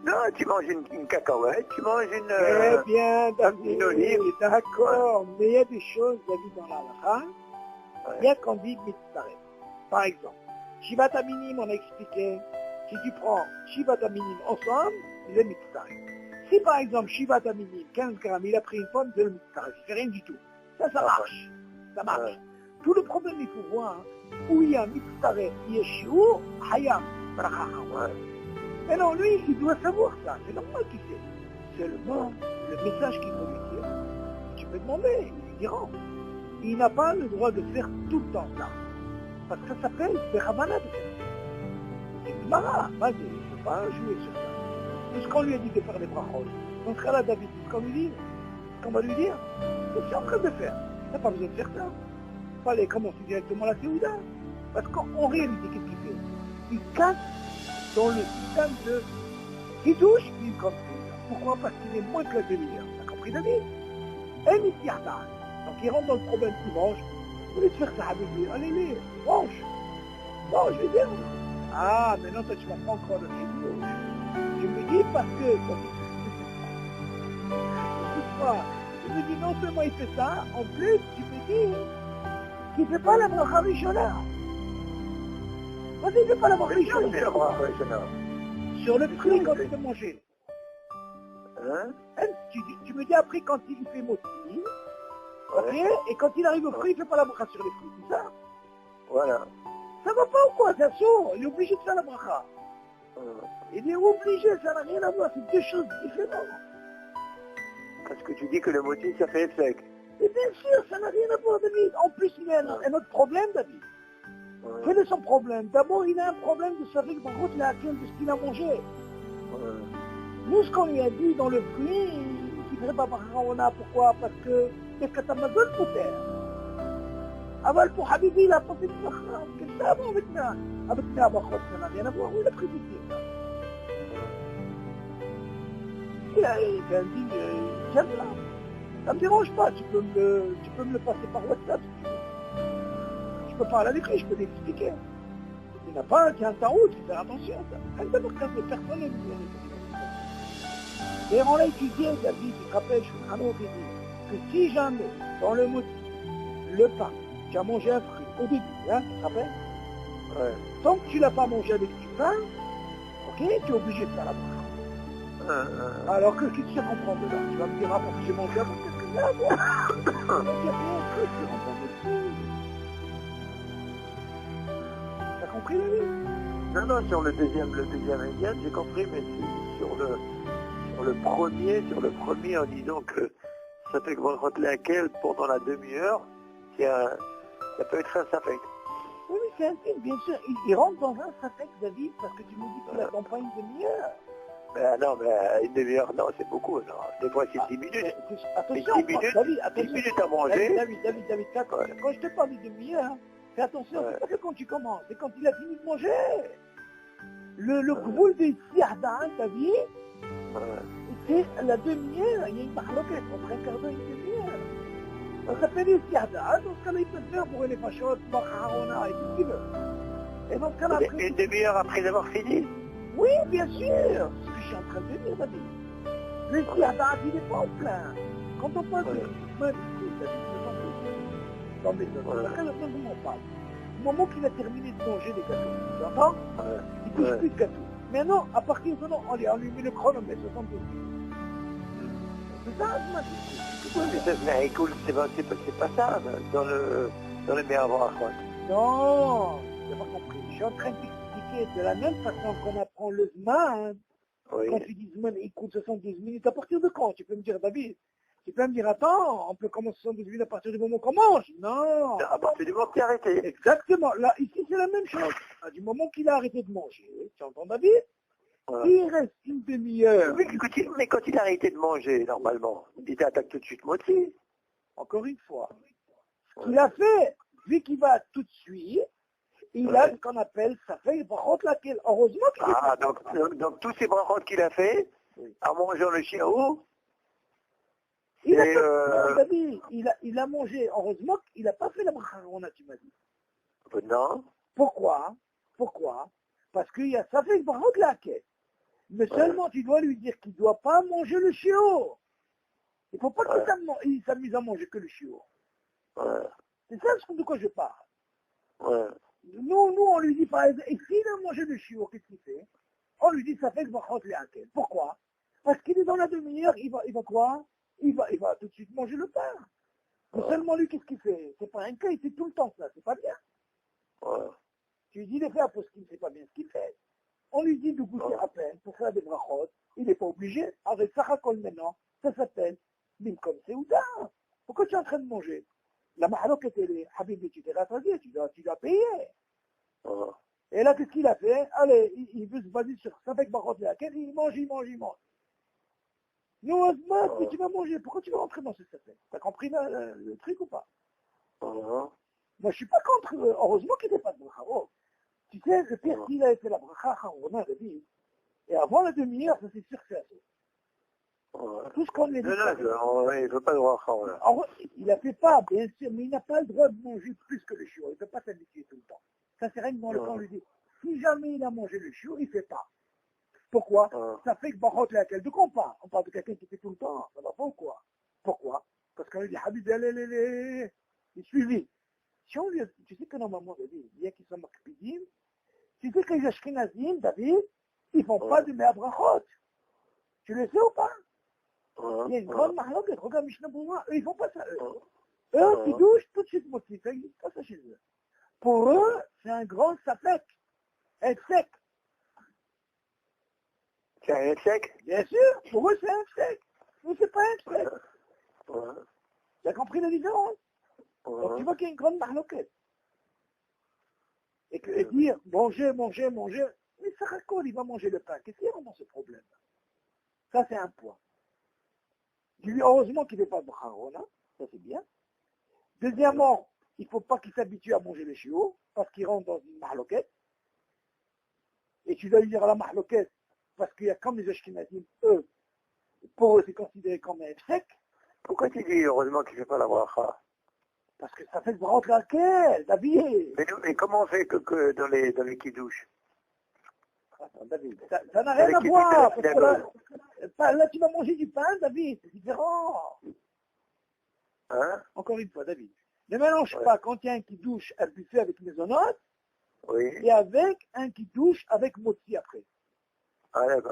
Non, tu manges une cacahuète, tu manges une... Très bien, David. Une olive. D'accord, mais il y a des choses, David, dans la halakha, il y a qu'on dit mitzaref. Par exemple, Shivat Aminim, on a expliqué, si tu prends Shivat Aminim ensemble, il est mitzaref. Si par exemple, Shivat Aminim, 15 grammes, il a pris une pomme, c'est le mitzaref, il fait rien du tout. Ça marche. Ça marche. Tout le problème, il faut voir où il y a mitzaref, il y a shiur, hayam, bracha. Mais non, lui, il doit savoir ça. C'est normal qu'il sait. Seulement, le message qu'il faut lui dire, tu peux demander, il lui dira. Il n'a pas le droit de faire tout le temps ça. Parce que ça s'appelle Beravana de faire. C'est Mara, vas-y, il ne faut pas jouer sur ça. Tout ce qu'on lui a dit de faire les brachot, dans ce cas-là, David, ce qu'on lui dit, ce qu'on va lui dire, c'est ce qu'il est en train de faire. Il n'a pas besoin de faire ça. Il fallait commencer directement la Séouda. Parce qu'en réalité, qu'est-ce qu'il fait? Il casse dans le système de Kidouche, il compte. Pourquoi? Parce qu'il est moins que la demi-heure. T'as compris, David? Et Misyarda. Donc il rentre dans le problème qu'il mange. Au lieu de faire ça avec lui, allez, mange. Mange, les bien. Ah, maintenant toi tu vas pas encore le Kidouche. Je me dis parce que... Écoute-moi, je me dis non seulement il fait ça, en plus tu me dis qu'il ne fait pas la bracha rishona. Vas-y, il ne fait pas la bracha rishona. Sur le fruit quand il peut manger. Hein? Tu me dis après quand il fait moti, ok, et quand il arrive au fruit, il ne fait pas la bracha sur les fruits, c'est ça? Voilà. Ça va pas ou quoi? C'est sûr, il est obligé de faire la bracha. Il est obligé, ça n'a rien à voir, c'est deux choses différentes. Parce que tu dis que le motif, ça fait sec. Et bien sûr, ça n'a rien à voir, David. En plus, il y a un autre problème, David. Quel est son problème? D'abord, il a un problème de savoir par contre laquelle de ce qu'il a mangé. Nous, ce qu'on lui a dit dans le fruit, il ne ferait pas par Raona. Pourquoi? Parce que c'est que t'as besoin de faire. Aval pour Habibi, il a pas fait de bracha. Qu'est-ce que ça va avec ça? Avec ça, ça n'a rien à voir. Où il a pris du temps? Il a dit, j'aime là. Ça ne me dérange pas. Tu peux me le passer par WhatsApp si tu veux. Je peux parler avec lui, je peux l'expliquer. Il n'y en a pas un qui a un tarot, il faut faire attention à ça. Elle ne peut pas de personne ne vous D'ailleurs, on l'a étudié, David, tu te rappelles, je suis un autre, il dit que si jamais, dans le motif, le pain, tu as mangé un fruit au début, hein, tu te rappelles? Tant que tu ne l'as pas mangé avec du pain, ok, tu es obligé de faire la bracha. Alors que tu sais comprendre là, tu vas me dire, ah, parce que j'ai mangé avant, qu'est-ce que c'est à moi? T'as compris, la vie? Non, sur le deuxième indien, j'ai compris, mais sur le premier, en disant que ça fait que laquelle pendant la demi-heure, ça peut être un safek. Oui, c'est un film, bien sûr. Il rentre dans un safek, David, parce que tu me dis qu'il attend pas une demi-heure. Non, mais une demi-heure, non, c'est beaucoup. Non. Des fois, c'est 10 minutes. Attention, 10 minutes, David, 10 minutes à manger. David, quand je te parle de demi-heure, fais attention, c'est pas que quand tu commences, c'est quand il a fini de manger. Le groupe de Siarda, t'as vu? C'est la demi-heure, il y a une marloquette entre un quart d'heure et une demi-heure. Ça s'appelle les Siarda, dans ce cas-là, il peut le faire pour les fachotes, Bachaona et tout ce qu'il veut. Et dans ce cas-là, après... Une demi-heure après avoir fini? Oui, bien sûr, c'est ce que je suis en train de dire, David. Le Siarda, il n'est pas en plein. Quand on parle de David, non mais on parle. Au moment qu'il a terminé de manger des gâteaux, tu entends? Il ne touche plus de gâteaux. Maintenant, à partir de là, on lui met le chronomètre, 72 minutes. C'est ça, mais écoute, c'est pas ça, dans le meilleur brachot. Non, tu n'as pas compris. Je suis en train d'expliquer de la même façon qu'on apprend le Zman, quand tu dis Zman, écoute 72 minutes, à partir de quand? Tu peux me dire, David, Tu peux me dire, attends, on peut commencer 78 à partir du moment qu'on mange. Non. À partir du moment qu'il a arrêté. Exactement. Là, ici, c'est la même chose. Du moment qu'il a arrêté de manger, tu entends, David? Voilà. Il reste une demi-heure. Mais quand il a arrêté de manger, normalement, il t'attaque tout de suite moitié. Encore une fois. Ce qu'il a fait, vu qu'il va tout de suite, il a ce qu'on appelle, ça fait une brachot laquelle, heureusement qu'il est Ah, donc tous ces brachot qu'il a fait, en mangeant le chiao, il a, et, non, David, il a mangé, heureusement qu'il n'a pas fait la bracharona, tu m'as dit. non. Pourquoi? Pourquoi? Parce qu'il y a ça fait une brachot laquelle. Mais seulement tu dois lui dire qu'il ne doit pas manger le chiot. Il ne faut pas qu'il s'amuse à manger que le chiot. C'est ça de quoi je parle. Nous, on lui dit par exemple, et s'il a mangé le chiot, qu'est-ce qu'il fait? On lui dit ça fait que brachot laquelle. Pourquoi? Parce qu'il est dans la demi-heure, il va quoi? Il va tout de suite manger le pain. Mais seulement lui, qu'est-ce qu'il fait? C'est pas un cas, il fait tout le temps ça, c'est pas bien. Tu lui dis, il est fait à parce qu'il ne sait pas bien ce qu'il fait. On lui dit de goûter à peine pour faire des brachot. Il n'est pas obligé. Avec Sarakol maintenant, ça s'appelle Bimkom Seouda. Pourquoi tu es en train de manger? La mahalok était, Habibi, tu t'es rassasié, tu dois payer. Et là, qu'est-ce qu'il a fait? Allez, il veut se baser sur ça fait que brachot laquelle, il mange. Nous, Osman, mais tu vas manger. Pourquoi tu vas rentrer dans ce sapin? T'as compris le truc ou pas? Moi, je suis pas contre. Heureusement qu'il n'y ait pas de bracha. Oh. Tu sais, le pire qu'il a fait la bracha, on a dit. Et avant la demi-heure, ça c'est sûr que c'est assez. Tout ce qu'on lui dit. Non, il ne veut pas de bracha. Il a fait pas, bien sûr, mais il n'a pas le droit de manger plus que le chiot. Il ne peut pas s'habituer tout le temps. Ça, c'est rien que dans le temps, on lui dit. Si jamais il a mangé le chiot, il ne fait pas. Pourquoi? Ça fait que Barot laquelle de quoi on parle? On parle de quelqu'un qui fait tout le temps. Ça va pas ou quoi? Pourquoi? Parce qu'on lui dit, Habib, il suivi. Si on lui, tu sais que normalement, David, il y a qui sont makpidim, tu sais que les Ashkenazim, David, ils font pas de Me'abrachot. Tu le sais ou pas? Il y a une grande mahloquette, regarde Mishnah Bourma, eux, ils font pas ça, eux. Eux, qui douchent tout de suite motif, ça n'existe pas ça chez eux. Pour eux, c'est un grand sapek, être sec. C'est un sec? Bien sûr, pour eux, c'est un sec. Mais c'est pas un sec. Tu as compris la différence? Donc tu vois qu'il y a une grande mahloquette. Et dire, manger, mais ça raconte, il va manger le pain. Qu'est-ce qu'il y a dans ce problème? Ça, c'est un point. Dis-lui, heureusement qu'il n'est pas de bracharona, ça c'est bien. Deuxièmement, il ne faut pas qu'il s'habitue à manger les chiots, parce qu'il rentre dans une mahloquette. Et tu dois lui dire à la mahloquette, parce qu'il y a comme les Ashkenazim, eux, pour eux, c'est considéré comme un sec. Pourquoi tu dis heureusement qu'il ne fait pas la bracha? Parce que ça fait le bras de laquelle, David. Mais comment on fait que dans les kidouches? Attends, David, ça n'a rien à voir. Parce que là, tu vas manger du pain, David, c'est différent. Encore une fois, David. Ne mélange pas quand il y a un qui douche un buffet avec mésonote, et avec un qui douche avec motzi après.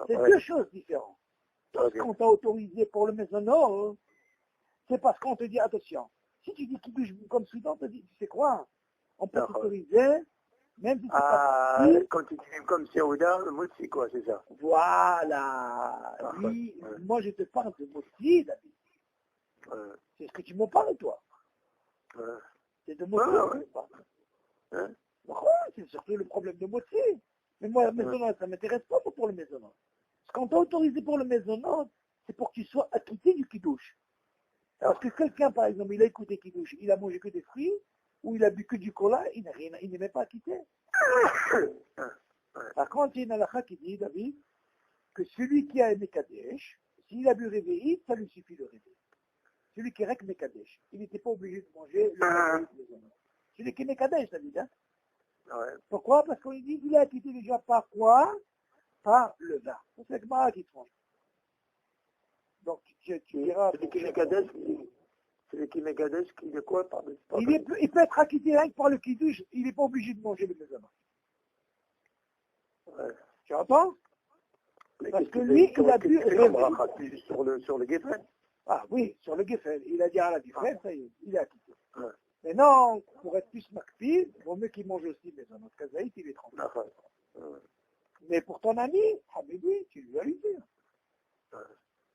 C'est deux choses différentes. Quand tu as autorisé pour le mésonote, c'est parce qu'on te dit attention. Si tu dis qu'il douche comme Soudan, on te dit, tu sais quoi? On peut t'autoriser, même si c'est pas facile. Quand tu dis comme Seouda, le motzi, quoi, c'est ça. Voilà. Oui, moi je te parle de motzi, David. C'est ce que tu me parles, toi. C'est de motzi, que tu parles. C'est surtout le problème de motzi. Mais moi, la maisonnante, ça ne m'intéresse pas pour le maisonnante. Parce qu'on t'a autorisé pour le maisonnante, c'est pour que tu sois acquitté du kidouche. Parce que quelqu'un, par exemple, il a écouté kidouche, il a mangé que des fruits, ou il a bu que du cola, il n'est même pas acquitté. Par contre, il y a une halakha qui dit, David, que celui qui a aimé Kadesh, s'il a bu réveillé, ça lui suffit de réveiller. Celui qui est rek Mekadesh, il n'était pas obligé de manger le réveillé. Celui qui est Mekadesh, David, hein? Pourquoi? Parce qu'on lui dit, il a acquitté déjà par quoi? Par le vin. C'est le Gemara qui te mange. Donc, tu diras... Celui qui est Mekadesh, il est quoi? Il peut être acquitté rien que par le kidouche, il n'est pas obligé de manger le maison. Tu entends? Parce que lui, il a bu... Sur le Geffen. Ah oui, sur le Geffen. Il a dit à la Geffen, ça y est, il est acquitté. Mais non, pour être plus makpid, il vaut mieux qu'il mange aussi, mais dans notre kazaït, il est tranquille. Mais pour ton ami, Habibi, tu lui as eu dire.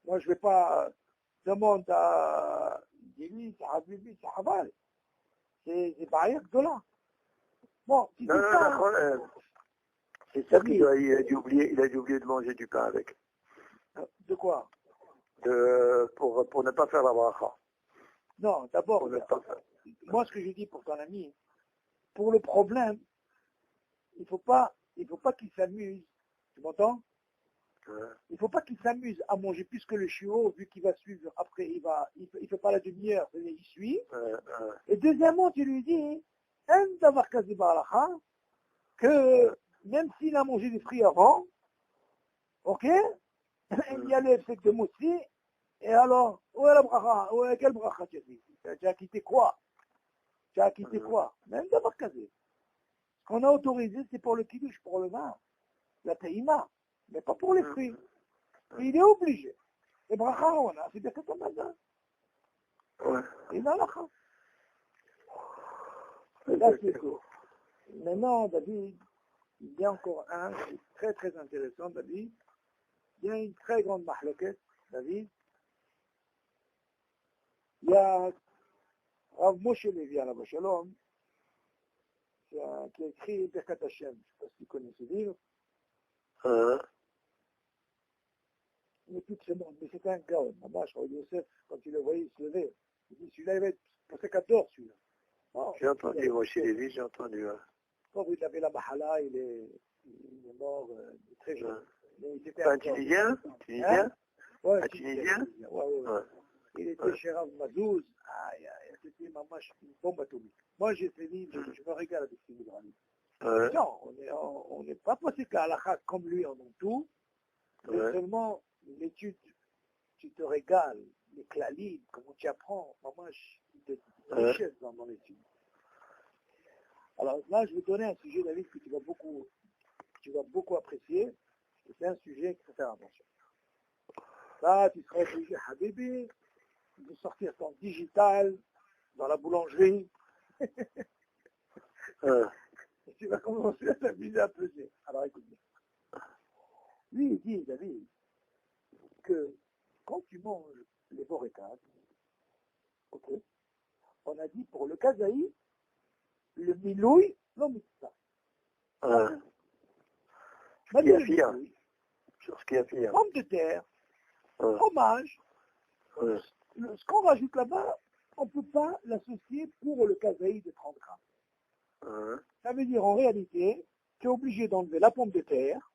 Moi, je ne vais pas demande à... Dis-lui, c'est Habibi, c'est Haval. C'est Baïr Gdola. Bon, tu dis Non, ça. non, c'est ça qu'il a dû oublier de manger du pain avec. De quoi? Pour ne pas faire la bracha. Non, d'abord, moi ce que je dis pour ton ami, pour le problème, il faut pas qu'il s'amuse. Tu m'entends? Il ne faut pas qu'il s'amuse à manger plus que le chiot, vu qu'il va suivre. Après, il fait pas la demi-heure, il suit. Et deuxièmement, tu lui dis, d'avoir quasi baracha, que même s'il a mangé des fruits avant, ok, il y a l'effet de moussi, et alors, où est la bracha? Où est quelle bracha tu as dit? Tu as quitté quoi? Tu as quitté quoi? Même d'avoir quasi. Ce qu'on a autorisé, c'est pour le kiddush, pour le vin, la taïma, mais pas pour les fruits. Il est obligé. Et bracha, on a, c'est bien que ça matin. Et là, là, c'est tout. Maintenant, David, il y a encore un qui est très très intéressant, David. Il y a une très grande mahloquette, David. Il y a Rav Moshe Levi, Alav Shalom, qui a écrit Birkat Hashem. Je ne sais pas si tu connais ce livre. Il n'est plus de ce monde, mais c'était un gars, Mamash, Rav Yosef, quand il le voyait, il se levait. Il dit, celui-là, il va être pour ses 14, celui-là. Oh, j'ai entendu, Moshe Levi, j'ai entendu. Quand il avait la mahala, il est mort très jeune. C'est un Tunisien? Tunisien? Ouais, un Tunisien? Ouais. Il était chez Rav Mazouz. C'était une bombe atomique. Moi, j'ai fait livre, je me régale avec ces livres. Non, on n'est pas passé qu'à la chak comme lui en tout, mais seulement l'étude, tu te régales, les clalides, comment tu apprends, maman, il te richesse dans l'étude. Alors là, je vais te donner un sujet, David, que tu vas beaucoup apprécier. C'est un sujet qu'il faut faire attention. Là, tu seras obligé, Habibi, de sortir ton digital dans la boulangerie. Et tu vas commencer à t'amuser à peser. Alors écoute bien. Lui, il dit, David, que quand tu manges les borécades, ok, on a dit pour le kazaï, le milouï, non mitzvah. Ce qui affirme. Sur ce qui affirme. Pomme de terre, fromage, ce qu'on rajoute là-bas, on ne peut pas l'associer pour le kazaï de 30 grammes. Ça veut dire en réalité, tu es obligé d'enlever la pomme de terre,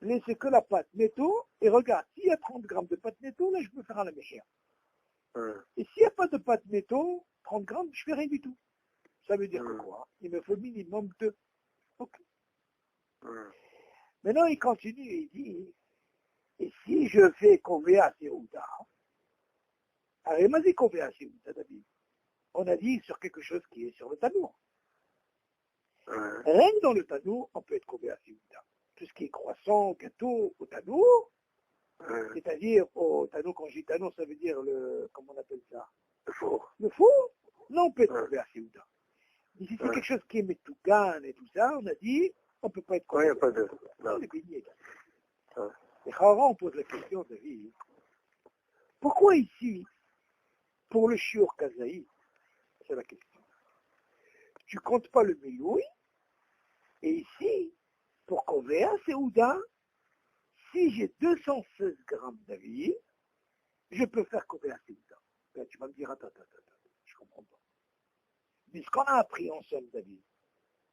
laisser que la pâte netto, et regarde, s'il y a 30 grammes de pâte netto, là je peux faire à la méchère. Et s'il n'y a pas de pâte netto, 30 grammes, je fais rien du tout. Ça veut dire que quoi? Il me faut minimum 2. Ok. Maintenant, il continue et il dit, et si je fais Kovea Seouda, alors il Kovea Seouda, David. On a dit sur quelque chose qui est sur le tanour. Rien que dans le tanour, on peut être Kovea Seouda. Tout ce qui est croissant, gâteau, au tanour, c'est-à-dire au tanour, quand je dis tanour, ça veut dire comment on appelle ça? Le four. Le four? Non, on peut être Kovea Seouda. Mais si c'est quelque chose qui est Metougan et tout ça, on a dit, on ne peut pas être Kovea. Oui, il n'y a pas de... Non, les beignets. Les Chara, on pose la question, David, pourquoi ici, pour le shiur kazaï, c'est la question, tu comptes pas le miloui, et ici, pour Kovea Seouda, si j'ai 216 grammes d'avis, je peux faire Kovea Seouda. Là, tu vas me dire, attends, je comprends pas. Mais ce qu'on a appris en somme, David,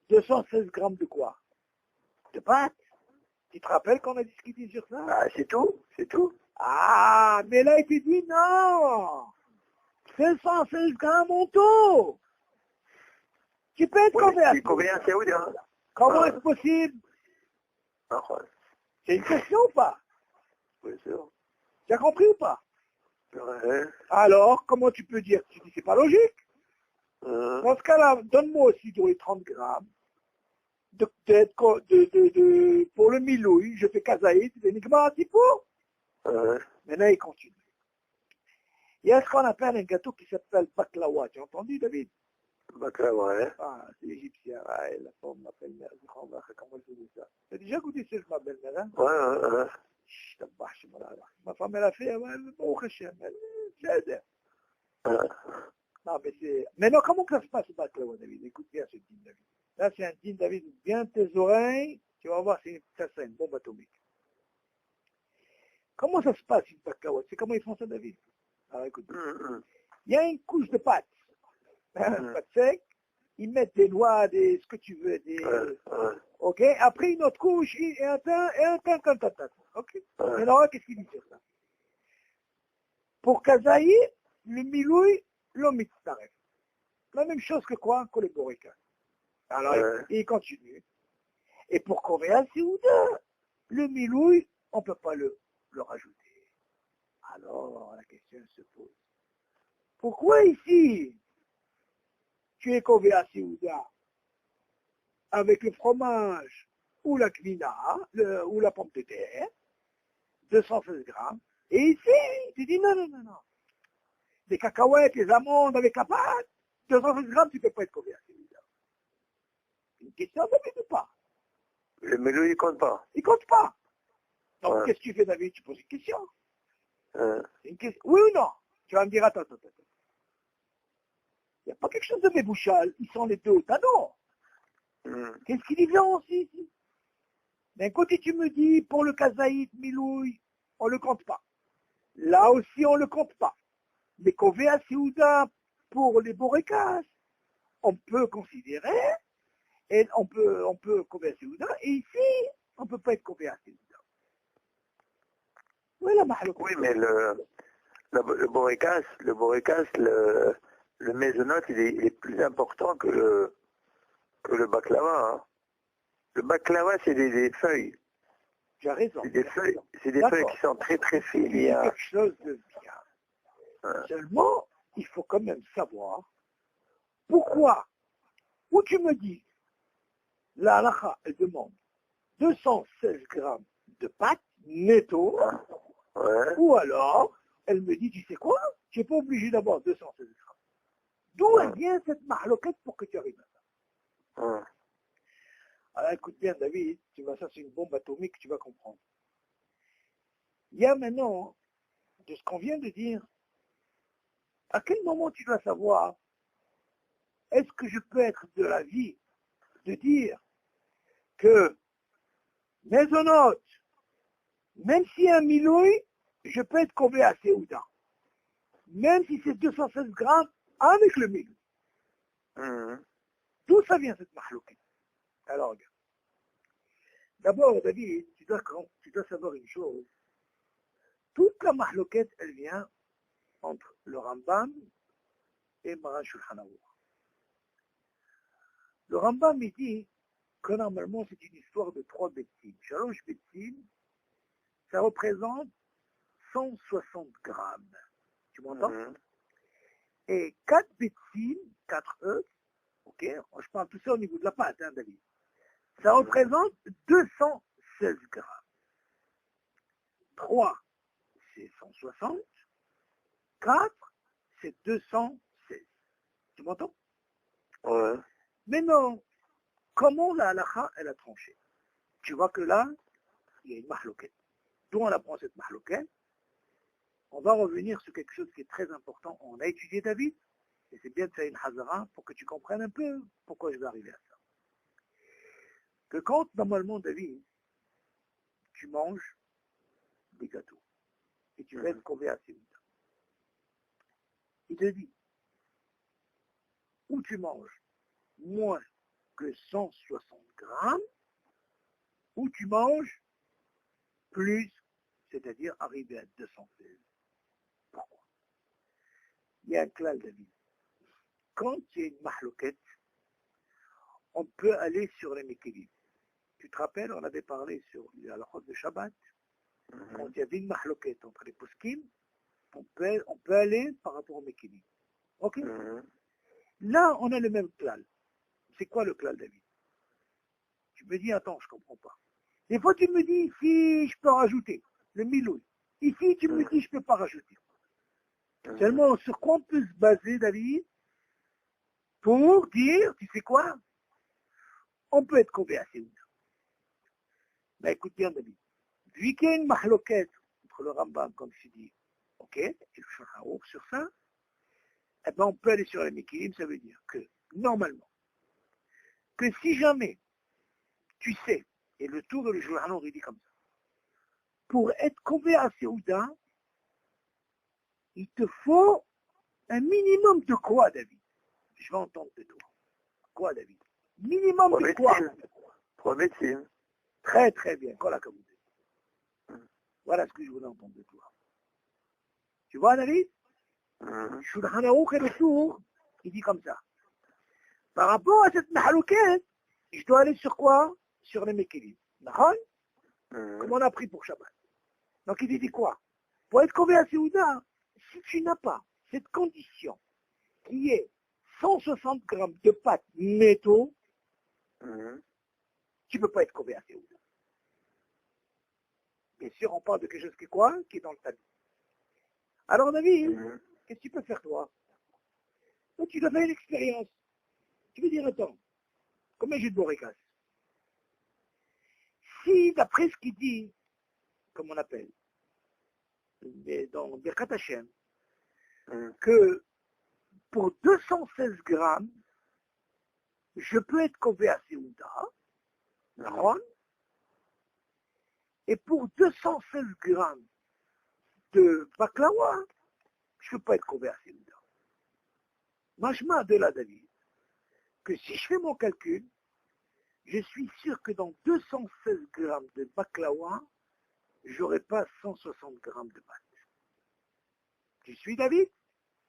216 grammes de quoi? De pâte. Tu te rappelles qu'on a discuté sur ça? Ah, c'est tout. Ah, mais là, il te dit non. 216 grammes en tout. Tu peux être converti. Combien c'est où, hein? Comment est-ce possible? C'est une question ou pas? Oui, c'est sûr. Tu as compris ou pas? Ouais. Alors, comment tu peux dire? Tu dis, c'est pas logique. Dans ce cas-là, donne-moi aussi les 30 grammes pour le milouï, je fais kazaït, c'est uniquement un petit peu. Maintenant, il continue. Il y a ce qu'on appelle un gâteau qui s'appelle baklawa. Tu as entendu, David? Baklawa, ouais. Ah, c'est égyptien. Ah, la femme m'appelle mère. Comment elle faisait ça? Tu as déjà goûté ça, ma belle-mère, hein? Ouais. Ma femme, elle a fait, Non, mais c'est... Maintenant, comment que ça se passe, le baklawa, David? Écoute bien ce din, David. Là, c'est un din, David, bien tes oreilles. Tu vas voir, ça c'est une bombe atomique. Comment ça se passe, une baklawa? C'est comment ils font ça, David? Alors, écoute. Il y a une couche de pâte. Pâte sec. Ils mettent des noix, ce que tu veux, ok? Après, une autre couche, et un pain, ok? Et alors, qu'est-ce qu'il dit sur ça? Pour Kazaï, le miloui, l'omitzaref. La même chose que quoi? Que le borika. Alors, il continue. Et pour Kovéa Séouda, le miloui, on ne peut pas le rajouter. Alors, la question se pose. Pourquoi ici, tu es Kovéa Séouda avec le fromage ou la kvina, ou la pomme de terre, 216 grammes, et ici, tu dis non. Les cacahuètes, les amandes avec la pâte, 216 grammes, tu ne peux pas être Kovéa Séouda. C'est une question, David, ou pas? Le mélou, il compte pas. Il compte pas. Donc, qu'est-ce que tu fais, David? Tu poses une question. Une question. Oui ou non? Tu vas me dire, attends. Il n'y a pas quelque chose de mébouchal. Ils sont les deux. Ah non. Qu'est-ce qui différencie ici? D'un côté, tu me dis, pour le kazaït, milouï, on ne le compte pas. Là aussi, on ne le compte pas. Mais Kovéa Séouda, pour les borékas, on peut considérer, et on peut Kovéa Séouda, et ici, on ne peut pas être Kovéa Séouda. Oui, mais le borékas, le mésonote, il est plus important que le baklava. Hein. Le baklava, c'est des feuilles. Tu as raison. C'est des feuilles qui sont très très fines. Il y a quelque chose de bien. Seulement, il faut quand même savoir pourquoi. Ou tu me dis, la halakha, elle demande 216 grammes de pâte netto, ou alors, elle me dit, tu sais quoi, tu n'es pas obligé d'avoir 216 grammes. D'où elle vient cette mahloquette pour que tu arrives à ça? Alors écoute bien, David, ça c'est une bombe atomique, tu vas comprendre. Il y a maintenant, de ce qu'on vient de dire, à quel moment tu dois savoir, est-ce que je peux être de l'avis de dire que mésonote, même si un milouï, je peux être combé à Séouda, même si c'est 216 grammes avec le milouï. D'où ça vient cette mahloukette? Alors, regarde. D'abord, David, tu dois savoir une chose. Toute la mahloukette, elle vient entre le Rambam et Maran Shulchan Aruch. Le Rambam, il dit que normalement, c'est une histoire de 3 betsim. Shalosh betsim, ça représente 160 grammes. Tu m'entends? Et 4 betsim, 4 œufs, ok, je parle tout ça au niveau de la pâte, hein, David. Ça représente 216 grammes. 3, c'est 160. 4, c'est 216. Tu m'entends? Ouais. Maintenant, comment la halakha, elle a tranché? Tu vois que là, il y a une mahloquette. D'où on apprend cette mahloquette? On va revenir sur quelque chose qui est très important. On a étudié David, et c'est bien de faire une hazara pour que tu comprennes un peu pourquoi je vais arriver à ça. Que quand, normalement, David, tu manges des gâteaux, et tu vas être combé à Séouda, il te dit, ou tu manges moins que 160 grammes, ou tu manges plus, c'est-à-dire arriver à 216. Pourquoi? Il y a un klal, David. Quand il y a une mahloquette, on peut aller sur les mékélim. Tu te rappelles, on avait parlé sur la halachot de Shabbat. Quand il y avait une mahloquette entre les poskim, on peut aller par rapport au mékélim. Ok? Là, on a le même klal. C'est quoi le klal, David? Tu me dis, attends, je ne comprends pas. Des fois, tu me dis, ici, je peux rajouter le miloui. Ici, tu me dis, je ne peux pas rajouter. Seulement, sur quoi on peut se baser, David, pour dire, tu sais quoi? On peut être combé à Séouda. Mais écoute bien, David. Vu qu'il y a une mahloquette entre le Rambam, comme je dis, ok, Mahloket, et le Shulchan Aruch sur ça, eh ben on peut aller sur les Mekilim, ça veut dire que, normalement, que si jamais tu sais, et le tour de le Shulchan Aruch il dit comme ça, pour être Kové à Seouda, il te faut un minimum de quoi, David? Je vais entendre de toi. Quoi, David? Minimum de quoi? Pour médecine. Très très bien, voilà comme vous dites. Voilà ce que je voulais entendre de toi. Tu vois, David? Shulchan Aruch et le tour, il dit comme ça. Par rapport à cette mahaloukette, je dois aller sur quoi? Sur les Mekilim. D'accord? Comme on a pris pour Shabbat. Donc il dit quoi? Pour être Kové à Seouda, si tu n'as pas cette condition qui est 160 grammes de pâte métaux, tu ne peux pas être Kové à Seouda. Bien sûr, on parle de quelque chose qui est quoi? Qui est dans le tamis. Alors David, qu'est-ce que tu peux faire toi? Donc tu dois faire une expérience. Tu veux dire, attends, combien j'ai de boricasse? Si, d'après ce qu'il dit, comme on appelle, dans Birkat Hashem, que pour 216 grammes, je peux être Kové à Seouda, et pour 216 grammes de baklawa, je ne peux pas être Kové à Seouda. Machma de la David, que si je fais mon calcul, je suis sûr que dans 216 grammes de baklawa, j'aurai pas 160 grammes de pâte. Tu suis, David?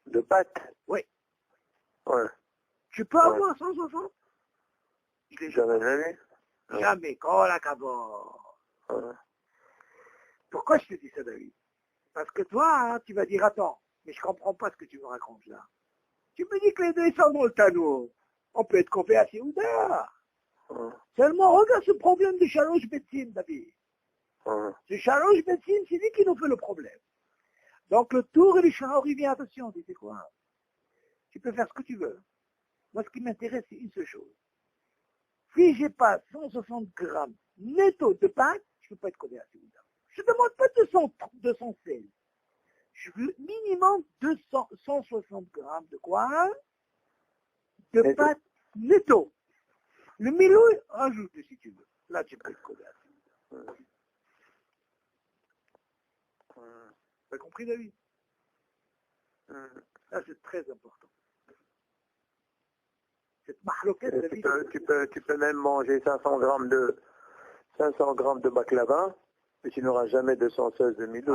De pâte? Oui. Ouais. Tu peux avoir 160? Jamais. Jamais. Oh la cabot. Pourquoi je te dis ça, David? Parce que toi, hein, tu vas dire, attends, mais je comprends pas ce que tu me racontes là. Tu me dis que les deux sont dans le tonneau. On peut être Kové à Seouda. Seulement, regarde ce problème de Shalosh Betzim, David. Ce Shalosh Betzim, c'est lui qui nous fait le problème. Donc le tour et le Shalosh, il vient, attention, tu sais quoi? Tu peux faire ce que tu veux. Moi, ce qui m'intéresse, c'est une seule chose. Si j'ai pas 160 grammes netto de pâte, je ne peux pas être Kové à Seouda. Je ne demande pas 216. Je veux minimum 160 grammes de quoi? De pâte netto. Le milouï, rajoute si tu veux. Là, tu peux être Kové à Seouda. T'as compris, David? Ça, c'est très important. Cette mahloquette, David... Tu peux même manger 500 grammes de baklava, mais tu n'auras jamais 216 de milou.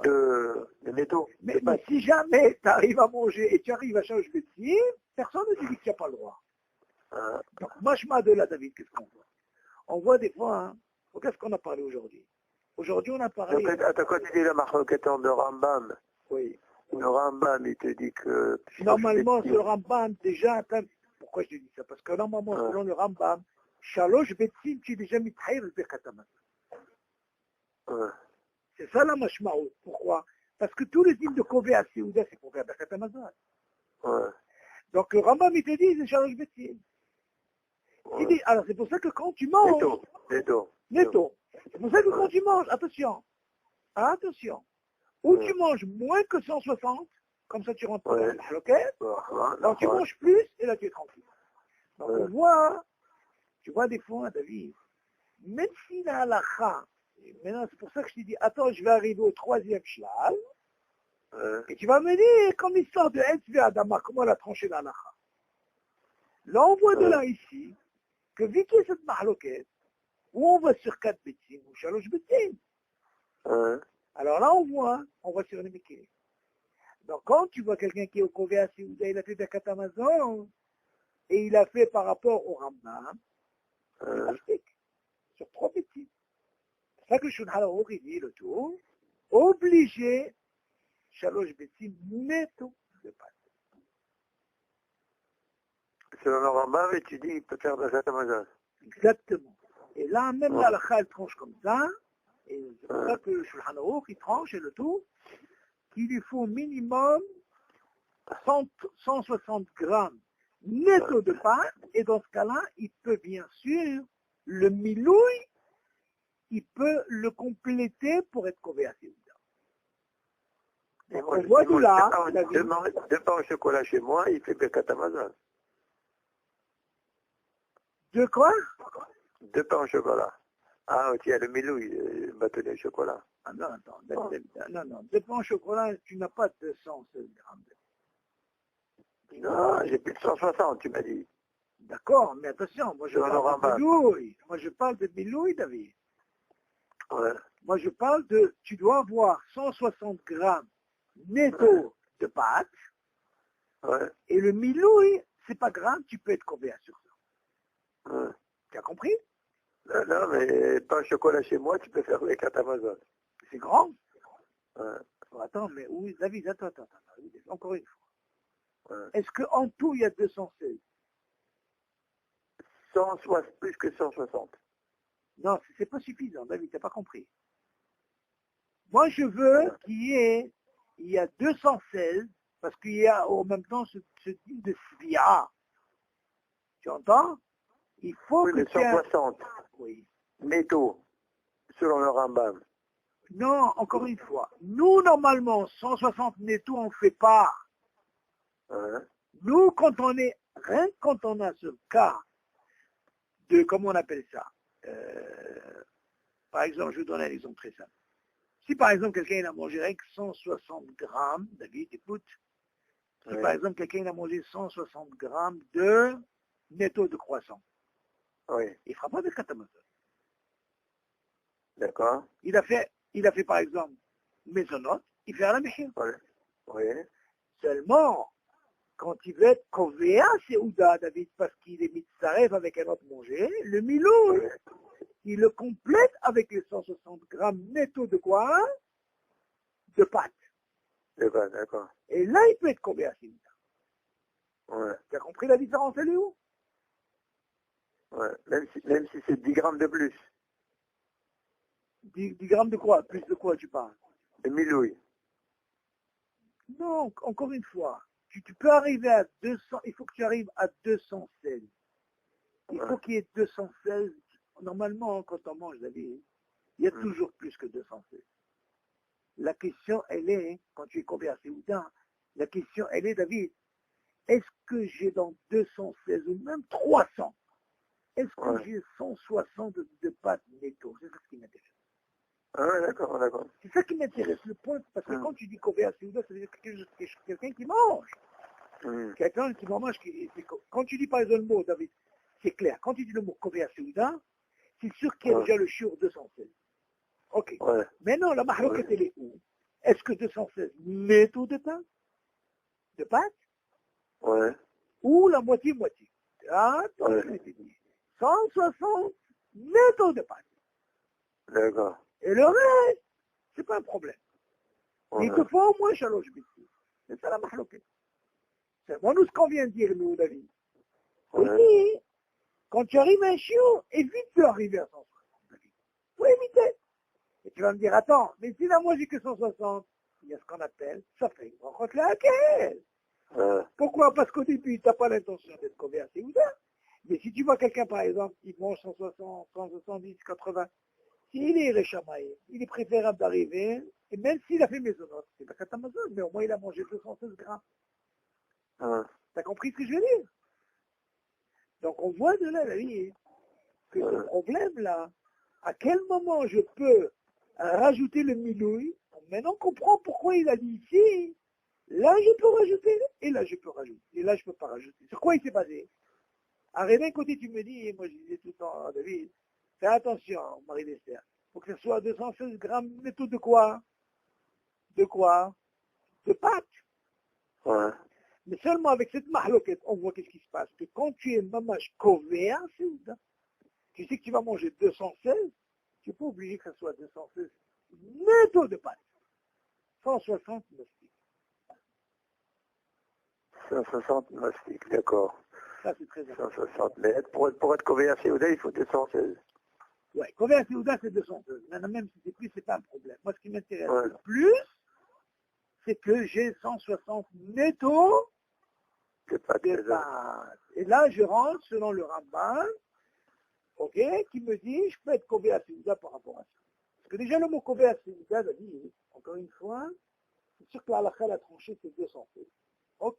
De netto. Mais si jamais tu arrives à manger et tu arrives à changer de métier, personne ne te dit que tu n'as pas le droit. Donc, machma de là, David, qu'est-ce qu'on voit? On voit des fois, hein, qu'est-ce qu'on a parlé aujourd'hui? Aujourd'hui, on a parlé... Attends, quand tu dis la mahloquette de Rambam, oui. Le Rambam, il te dit que... Normalement, sur le Rambam, déjà, pourquoi je te dis ça? Parce que normalement, selon le Rambam, Shalosh Betzim, tu es déjà mitahir le Birkat Hamazon. C'est ça la mashmaout. Pourquoi? Parce que tous les îles de Kové à Seouda, c'est pour faire Birkat Hamazon. Donc le Rambam, il te dit, c'est Shalosh Betzim. Alors c'est pour ça que quand tu manges... Netto. C'est pour ça que quand tu manges, attention, ou tu manges moins que 160, comme ça tu rentres dans la halakha, alors tu manges plus, et là tu es tranquille. Donc on voit, tu vois des fois, David, même si la halakha, maintenant c'est pour ça que je t'ai dit, attends, je vais arriver au 3e shlal, et tu vas me dire, comme l'histoire de Etzvé Adama, comment elle a tranché la halakha. Là on voit de là ici, que vu qu'il y a cette mahloquette, où on va sur 4 betzim, ou Shalosh betzim, alors là, on voit sur les Mekilim. Donc, quand tu vois quelqu'un qui est au Kové à Seouda, il a fait Birkat Hamazon, et il a fait par rapport au Rambam, il explique sur 3 petits. C'est ça que le Shulchan Aruch, il dit le tout, obligé, Shalosh Betzim, netto de pâte. Selon le Rambam, et tu dis, il peut faire Birkat Hamazon. Exactement. Et là, même la halakha, elle tranche comme ça, et c'est pour ça que le Shulchan Aruch, il tranche, et le tout, qu'il lui faut minimum 160 grammes netto de pâte, et dans ce cas-là, il peut bien sûr, le milouï, il peut le compléter pour être Kové à Seouda. On voit de là, deux pains au chocolat chez moi, il fait Birkat Hamazon. De quoi? Deux pains au chocolat. Ah, ok, il y a le milouille, le bâtonnet au chocolat. Ah non, attends, non, deux pains au chocolat, tu n'as pas 216 grammes. Non, j'ai plus de 160, tu m'as dit. D'accord, mais attention, moi je parle de milouille. Moi je parle de milouille, David. Ouais. Moi je parle de, tu dois avoir 160 grammes netto de pâte. Ouais. Et le milouille, c'est pas grave, tu peux être combien sur ça. Ouais. Tu as compris? Non, mais pain au chocolat chez moi, tu peux faire les 4 Amazon. C'est grand? Ouais. Attends, mais oui, David, attends, encore une fois. Ouais. Est-ce qu'en tout, il y a 216? 160, plus que 160. Non, c'est pas suffisant, David, tu n'as pas compris. Moi, je veux il y a 216, parce qu'il y a en même temps ce type de svia. Tu entends? Il faut que mais 160. Oui. Netto, selon le Rambam. Non, encore une fois. Nous, normalement, 160 netto, on ne fait pas. Ouais. Nous, quand on a ce cas de, comment on appelle ça, par exemple, je vous donne un exemple très simple. Si par exemple quelqu'un a mangé avec 160 grammes, David, écoute, si par exemple quelqu'un a mangé 160 grammes de netto de croissant, il ne fera pas de katamazon. D'accord. Il a fait par exemple maisonnote, il fait à la méchine. Oui. Seulement, quand il veut être kovéa, c'est Ouda, David, parce qu'il est mitzaref avec un autre manger, le milou, il le complète avec les 160 grammes netto de quoi? De pâte. De pâte, d'accord. Et là, il peut être kovéa, c'est Ouda. Ouais. Tu as compris la différence, elle est où? Ouais. Même si c'est 10 grammes de plus. 10 grammes de quoi? Plus de quoi tu parles? De milouille. Non, encore une fois. Tu peux arriver à 200, il faut que tu arrives à 216. Il faut qu'il y ait 216. Normalement, quand on mange, David, il y a toujours plus que 216. La question, elle est, quand tu es combien c'est Ouda, la question, elle est, David, est-ce que j'ai dans 216 ou même 300, est-ce que j'ai 160 de pâtes netto? C'est ça qui m'intéresse. Ah ouais, d'accord. C'est ça qui m'intéresse, le point, parce que quand tu dis combien c'est Ouda, ça veut dire quelqu'un qui mange. Quelqu'un qui mange, quand tu dis par exemple le mot, David, c'est clair. Quand tu dis le mot Kovéa Souda, c'est sûr qu'il y a déjà le shiur 216. Ok. Ouais. Maintenant, la mahloquette, elle est où? Est-ce que 216 netto de pain? De pâte? Ouais. Ou la moitié-moitié? Attends, je vais te dire. 160 netto de pâte. D'accord. Et le reste, c'est pas un problème. Mais il te faut au moins chaloche biscuits. C'est ça la mahloquette. C'est moi, nous, ce qu'on vient de dire, nous, David. Oui. Quand tu arrives à un chiot, évite d'arriver à 160. Il faut éviter. Et tu vas me dire, attends, mais si là, moi, j'ai que 160, il y a ce qu'on appelle, ça fait une rencontre laquelle. Pourquoi? Parce qu'au début, tu n'as pas l'intention d'être converti ou ça. Mais si tu vois quelqu'un, par exemple, qui mange 160, 170, 80, s'il est réchamaillé, il est préférable d'arriver, et même s'il a fait maisonnote, c'est pas Amazon, mais au moins il a mangé 216 grammes. T'as compris ce que je veux dire? Donc on voit de là, la vie, que ce problème-là, à quel moment je peux rajouter le milouille? Maintenant on comprend pourquoi il a dit ici, là je peux rajouter, et là je peux rajouter, et là je peux pas rajouter. Sur quoi il s'est basé? À d'un côté tu me dis, et moi je disais tout le temps à David, fais attention, Marie d'Esther, il faut que ce soit 216 grammes netto de quoi? De quoi? De pâte. Mais seulement avec cette mahloquette, on voit qu'est-ce qui se passe. Que quand tu es mamash kovéa, tu sais que tu vas manger 216, tu n'es pas obligé que ce soit 216 netto de pâte. 160 mastiques. 160 mastiques, d'accord. Ça, c'est très important. 160 mètres. Pour être covéa Séouda, il faut 216. Oui, covéa Séouda, c'est 216. Maintenant, même si c'est plus, c'est pas un problème. Moi, ce qui m'intéresse le plus, c'est que j'ai 160 netto de pâte. Et là, je rentre selon le Rambam, ok, qui me dit, je peux être covéa Séouda par rapport à ça. Parce que déjà, le mot covéa Séouda, encore une fois, C'est sûr que la halakha, la tranchée, c'est 216. Ok.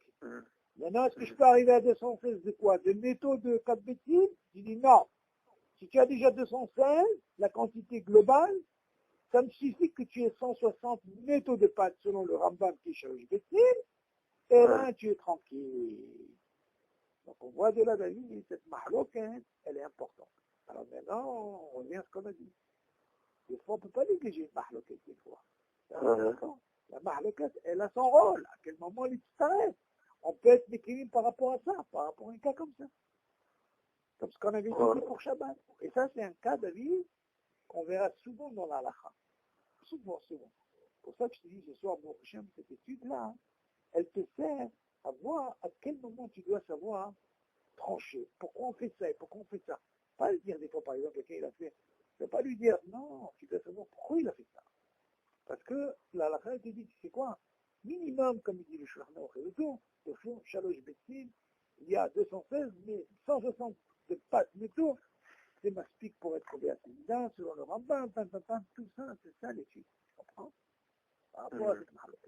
Maintenant, est-ce que je peux arriver à 216 de quoi? De métaux de 4 bétines? Je dis non. Si tu as déjà 216, la quantité globale, ça me suffit que tu aies 160 métaux de pâte selon le Rambam qui est chirurgie bétine, et là, tu es tranquille. Donc on voit de là, David, cette mahloquette, elle est importante. Alors maintenant, on revient à ce qu'on a dit. Des fois, on ne peut pas négliger une mahloquette des fois. La mahloquette, elle a son rôle. À quel moment elle s'arrête? On peut être décliné par rapport à ça, par rapport à un cas comme ça. Comme ce qu'on avait dit pour Shabbat. Et ça, c'est un cas, David, qu'on verra souvent dans la halakha. Souvent, souvent. C'est pour ça que je te dis ce soir, bon, cette étude-là, elle te sert à voir à quel moment tu dois savoir trancher. Pourquoi on fait ça et pourquoi on fait ça? Pas le dire des fois, par exemple, quelqu'un il a fait. Ne pas lui dire, non, tu dois savoir pourquoi il a fait ça. Parce que la halakha te dit, tu sais quoi? Minimum, comme il dit le Shulchan Aruch et le tour, au fond, Shalosh Betzim, il y a 216, mais 160 de pâtes métaux, c'est maspique pour être béatisé, selon le Rambam, tout ça, c'est ça l'étude. Tu comprends? Par rapport à cette halakha.